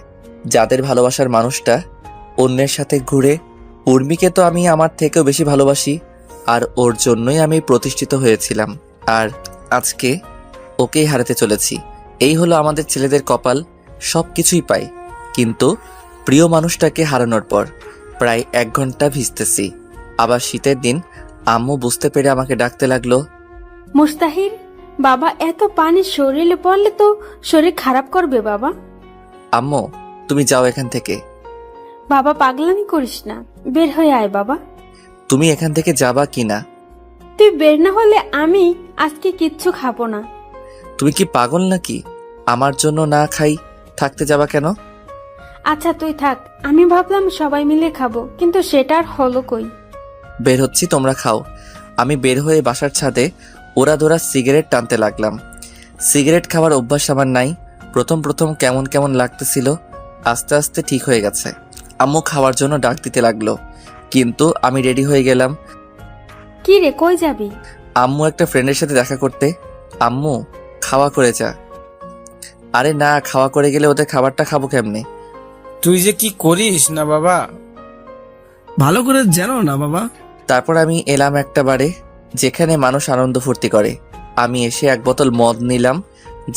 যাদের ভালোবাসার মানুষটা অন্যের সাথে ঘুরে। উর্মিকে তো আমি আমার থেকেও বেশি ভালোবাসি, আর ওর জন্যই আমি প্রতিষ্ঠিত হয়েছিলাম। আর আজকে ওকেই হারাতে চলেছি। এই হলো আমাদের ছেলেদের কপাল। সব কিছুই পাই, কিন্তু প্রিয় মানুষটাকে হারানোর পর প্রায় 1 ঘন্টা ভিজতেছি। আবার শীতের দিন আম্মু বুঝতে পেরে আমাকে ডাকতে লাগলো,
মুস্তাহির, বাবা এত পানি শরীরে পড়লে তো শরীর খারাপ করবে বাবা।
আম্মু তুমি যাও এখান থেকে।
বাবা পাগলামি করিস না, বের হয়ে আয় বাবা।
তুমি এখান থেকে যাবা কি না?
তুই বের না হলে আমি আজকে কিচ্ছু খাবো না।
তুমি কি পাগল নাকি? আমার জন্য না খাই থাকতে যাবা কেন?
আচ্ছা তুই থাক, আমি ভাবলাম সবাই মিলে খাবো, কিন্তু সেটা আর হলো কই।
বের হচ্ছি, তোমরা খাও। আমি বের হয়ে বাসার ছাদে ওরা ধরা সিগারেট টানতে লাগলাম। সিগারেট খাওয়ার অভ্যাস আমার নাই। প্রথম প্রথম কেমন কেমন লাগতেছিল, আস্তে আস্তে ঠিক হয়ে গেছে। আম্মু খাওয়ার জন্য ডাক দিতে লাগলো, কিন্তু আমি রেডি হয়ে গেলাম।
কি রে, কই যাবি?
আম্মু একটা ফ্রেন্ডের সাথে দেখা করতে। আম্মু খাওয়া করে যা। আরে না, খাওয়া করে গেলে ওদের খাবারটা খাবো কেমনে?
তুই যে কি করিস না বাবা।
ভালো করে জানো না বাবা।
তারপর আমি এলাম একটা বারে যেখানে মানুষ আনন্দ ফুর্তি করে। আমি এসে এক বোতল মদ নিলাম,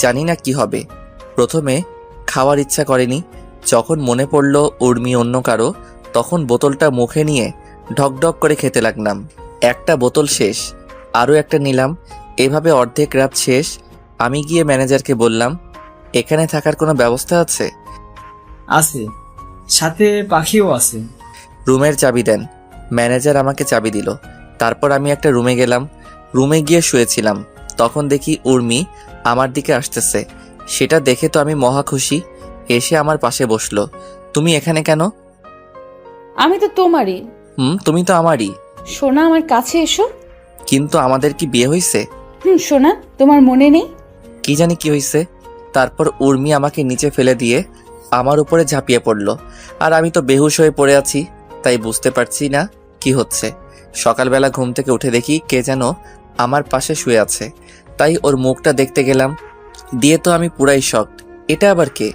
জানি না কি হবে। প্রথমে খাওয়ার ইচ্ছা করেনি, যখন মনে পড়লো উর্মি অন্য কারো, তখন বোতলটা মুখে নিয়ে ঢকঢক করে খেতে লাগলাম। একটা বোতল শেষ, আরও একটা নিলাম। এভাবে অর্ধেক রাত শেষ। আমি গিয়ে ম্যানেজারকে বললাম, এখানে থাকার কোনো ব্যবস্থা আছে?
আছে, সাথে পাখিও আছে।
রুমের চাবি দেন। ম্যানেজার আমাকে চাবি দিল। তারপর আমি একটা রুমে গেলাম। রুমে গিয়ে শুয়েছিলাম, তখন দেখি উর্মি আমার দিকে আসতেছে। সেটা দেখে তো আমি মহা খুশি। এসে আমার পাশে বসলো। তুমি এখানে কেন?
আমি তো তোমারই।
তুমি তো আমারই।
সোনা, আমার কাছে এসো।
কিন্তু আমাদের কি বিয়ে হয়েছে?
সোনা, তোমার মনে নেই?
কি জানি কি হয়েছে। তারপর উর্মি আমাকে নিচে ফেলে দিয়ে আমার উপরে ঝাঁপিয়ে পড়লো। আর আমি তো বেহুশ হয়ে পড়ে আছি, তাই বুঝতে পারছি না কি হচ্ছে। সকালবেলা ঘুম থেকে উঠে দেখি কে যেন আমার পাশে শুয়ে আছে। তাই ওর মুখটা দেখতে গেলাম, দিয়ে তো আমি পুরাই শকড। এটা আবার কে?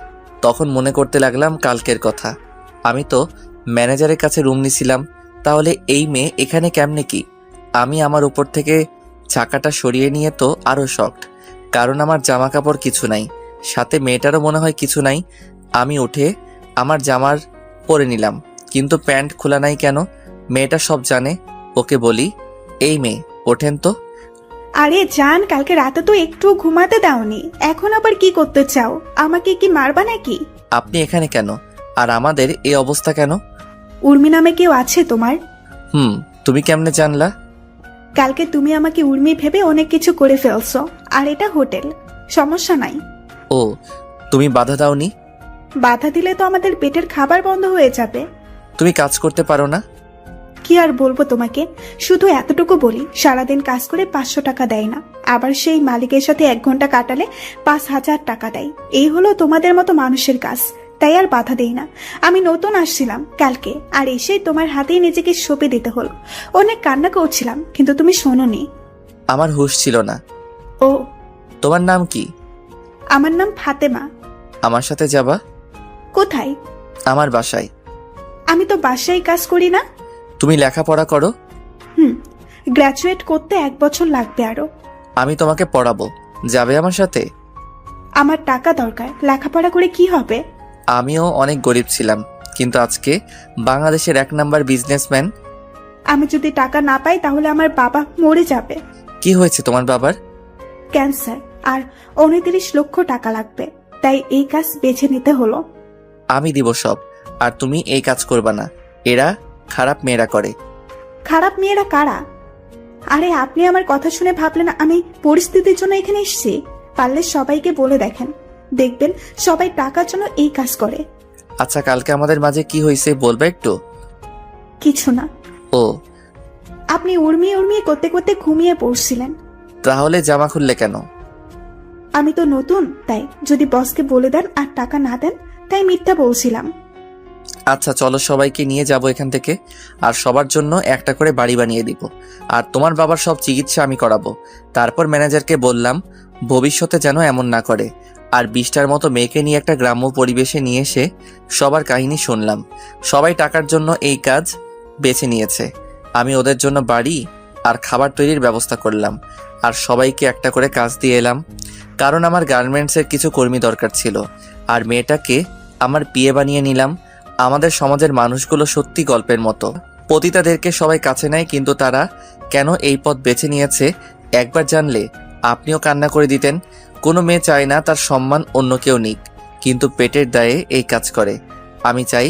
তখন মনে করতে লাগলাম কালকের কথা। আমি তো ম্যানেজারের কাছে রুম নিছিলাম, তাহলে এই মেয়ে এখানে কেমনে কি? আমি আমার উপর থেকে চাকাটা সরিয়ে নিয়ে তো আরও শকড, কারণ আমার জামা কাপড় কিছু নাই, সাথে মেয়েটারও মনে হয় কিছু নাই। আমি উঠে আমার জামার পরে নিলাম, কিন্তু প্যান্ট খোলা নাই কেন? মেয়েটা সব জানে। ওকে বলি, এই মেয়ে ওঠেন তো।
আরে জান, কালকে রাতে তো একটু ঘুমাতে দাওনি, এখন আবার কি করতে চাও? আমাকে কি মারবা নাকি?
আপনি এখানে কেন? আর আমাদের এই অবস্থা কেন?
উর্মি নামে কেউ আছে তোমার?
তুমি কেমনে জানলা?
কালকে তুমি আমাকে উর্মি ভেবে অনেক কিছু করে ফেলছো, আর এটা হোটেল, সমস্যা নাই।
ও, তুমি বাধা দাওনি?
বাধা দিলে তো আমাদের পেটের খাবার বন্ধ হয়ে যাবে।
তুমি কাজ করতে পারো না?
কি আর বলবো তোমাকে, শুধু এতটুকু বলি, সারাদিন কাজ করে 500 টাকা দেয় না, আবার সেই মালিকের সাথে 1 ঘন্টা কাটালে 5000 টাকা দেয়। এই হলো তোমাদের মতো মানুষের কাজ, তাই আর বাধা দেই না। আমি নতুন আসছিলাম কালকে, আর এসেই তোমার হাতেই নিজেকে সঁপে দিতে হলো। অনেক কান্না করছিলাম, কিন্তু তুমি শোনোনি।
আমার হুঁশ ছিল না।
ও,
তোমার নাম কি?
আমার নাম ফাতেমা।
আমার সাথে যাবা?
কোথায়?
আমার বাসায়।
আমি তো বাসায় কাজ করি না।
তুমি লেখাপড়া করো?
গ্রাজুয়েট করতে 1 বছর লাগবে আরো।
আমি তোমাকে পড়াবো, যাবে আমার সাথে?
আমার টাকা দরকার, লেখাপড়া করে কি হবে?
আমিও অনেক গরিব ছিলাম, কিন্তু আজকে বাংলাদেশের 1 নাম্বার বিজনেসম্যান।
আমি যদি টাকা না পাই তাহলে আমার বাবা মরে যাবে।
কি হয়েছে তোমার বাবার?
ক্যান্সার, আর 29 লক্ষ টাকা লাগবে, তাই এই কাজ বেছে নিতে হলো।
আমি দিব সব, আর তুমি এই কাজ করবা না। এরা খারাপ মেয়েরা করে।
খারাপ মেয়েরা কারা? আরে আপনি আমার কথা শুনে ভাবলেন আমি পরিস্থিতির জন্য এখানে এসেছি? পারলে সবাইকে বলে দেখেন, দেখবেন সবাই টাকার জন্য এই কাজ করে।
আচ্ছা, কালকে আমাদের মাঝে কি হয়েছে বলবে একটু?
কিছু না।
ও,
আপনি উর্মি উর্মি করতে করতে ঘুমিয়ে পড়ছিলেন।
তাহলে জামা খুললে কেন?
আমি তো নতুন, তাই যদি বসকে বলে দেন আর টাকা না দেন, তাই মিথ্যা বলছিলাম।
আচ্ছা চলো, সবাইকে নিয়ে যাব এখান থেকে, আর সবার জন্য একটা করে বাড়ি বানিয়ে দিব, আর তোমার বাবার সব চিকিৎসা আমি করাবো। তারপর ম্যানেজারকে বললাম ভবিষ্যতে যেন এমন না করে। আর 20টার মতো মেয়েকে নিয়ে একটা গ্রাম্য পরিবেশে নিয়ে এসে সবার কাহিনী শুনলাম। সবাই টাকার জন্য এই কাজ বেছে নিয়েছে। আমি ওদের জন্য বাড়ি আর খাবার তৈরির ব্যবস্থা করলাম, আর সবাইকে একটা করে কাজ দিয়ে এলাম, কারণ আমার গার্মেন্টসের কিছু কর্মী দরকার ছিল। আর মেয়েটাকে আমার পিএ বানিয়ে নিলাম। আমাদের সমাজের মানুষগুলো সত্যি গল্পের মতো। পতিতাদেরকে সবাই কাছে নেয়, কিন্তু তারা কেন এই পথ বেছে নিয়েছে একবার জানলে আপনিও কান্না করে দিতেন। কোনো মেয়ে চায় না তার সম্মান অন্য কেউ নিক, কিন্তু পেটের দায়ে এই কাজ করে। আমি চাই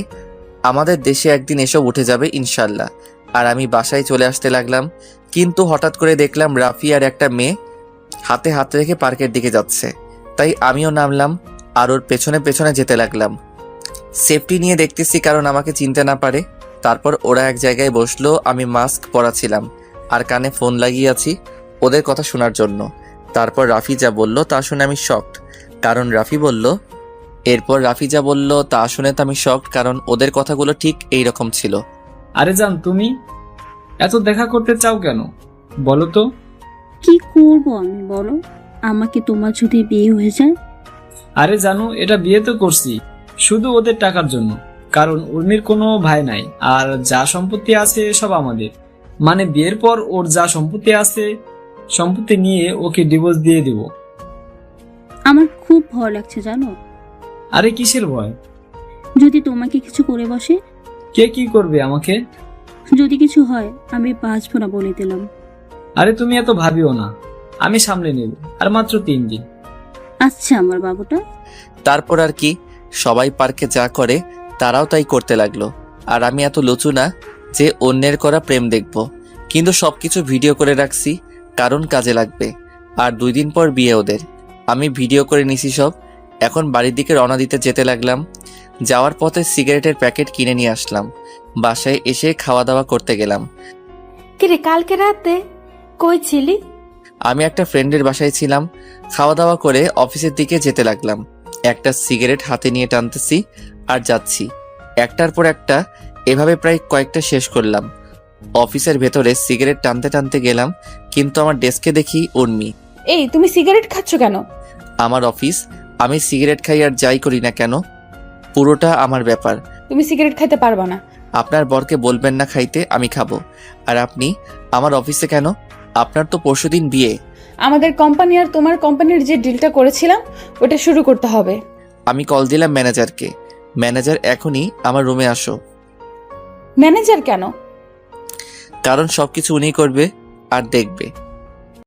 আমাদের দেশে একদিন এসব উঠে যাবে ইনশাল্লাহ। আর আমি বাসায় চলে আসতে লাগলাম, কিন্তু হঠাৎ করে দেখলাম রাফি আর একটা মেয়ে হাতে হাত রেখে পার্কের দিকে যাচ্ছে। তাই আমিও নামলাম আর ওর পেছনে পেছনে যেতে লাগলাম। সেফটি নিয়ে দেখতেছি কারণ আমাকে চিনতে না পারে। তারপর ওরা এক জায়গায় বসলো, আমি মাস্ক পরা ছিলাম আর কানে ফোন লাগিয়ে আছি ওদের কথা শোনার জন্য। তারপর রাফি যা বলল তা শুনে আমি শকড, কারণ রাফি কারণ ওদের কথাগুলো ঠিক এইরকম ছিল।
আরে জান, তুমি এত দেখা করতে চাও কেন বলো তো?
কি করব আমি বলো? আমাকে তোমার যদি বিয়ে হয়ে যায়?
আরে জানো, এটা বিয়ে তো করছি শুধু ওদের টাকার জন্য, কারণ উর্মির কোনো ভাই নাই আর যা সম্পত্তি আছে সব আমাদের। মানে বিয়ের পর ওর যা সম্পত্তি আছে সম্পত্তি নিয়ে ওকে ডিভোর্স দিয়ে দেব।
আমার খুব ভয় লাগছে জানো।
আরে কিসের ভয়?
যদি তোমাকে কিছু করে বসে?
কে কি করবে আমাকে?
যদি কিছু হয় আমি বাঁচবো না বলে দিলাম।
আরে তুমি এত ভাবিও না, আমি সামলে নেব, আর মাত্র 3 দিন।
আচ্ছা আমার বাবুটা।
তারপর আর কি, সবাই পার্কে যা করে তারাও তাই করতে লাগলো। আর আমি এত লুচু না যে অন্যের করা প্রেম দেখব, কিন্তু সবকিছু ভিডিও করে রাখছি কারণ কাজে লাগবে। আর 2 দিন পর বিয়ে ওদের। আমি ভিডিও করে নিছি সব। এখন বাড়ির দিকে রওনা দিতে যেতে লাগলাম। যাওয়ার পথে সিগারেটের প্যাকেট কিনে নিয়ে আসলাম। বাসায় এসে খাওয়া দাওয়া করতে গেলাম।
কিরে কালকে রাতে কই ছিলি?
আমি একটা ফ্রেন্ডের বাসায় ছিলাম। খাওয়া দাওয়া করে অফিসের দিকে যেতে লাগলাম। একটা সিগারেট হাতে নিয়ে টানতেছি আর যাচ্ছি, একটার পর একটা এভাবে প্রায় কয়েকটা শেষ করলাম। অফিসের ভেতরে সিগারেট টানতে টানতে গেলাম, কিন্তু আমার ডেস্কে দেখি উর্মি।
এই তুমি সিগারেট খাচ্ছ কেন?
আমার অফিস, আমি সিগারেট খাই আর যাই করি না কেন, পুরোটা আমার ব্যাপার।
তুমি সিগারেট খাইতে পারবা না।
আপনার বরকে বলবেন না খাইতে, আমি খাবো। আর আপনি আমার অফিসে কেন? আপনার তো পরশুদিন বিয়ে।
আমাদের কোম্পানি আর তোমার কোম্পানির যে ডিলটা করেছিলাম ওটা শুরু করতে হবে।
আমি কল দিলাম ম্যানেজারকে। ম্যানেজার এখনই আমার রুমে আসো।
ম্যানেজার কেন?
কারণ সবকিছু উনি করবে আর দেখবে।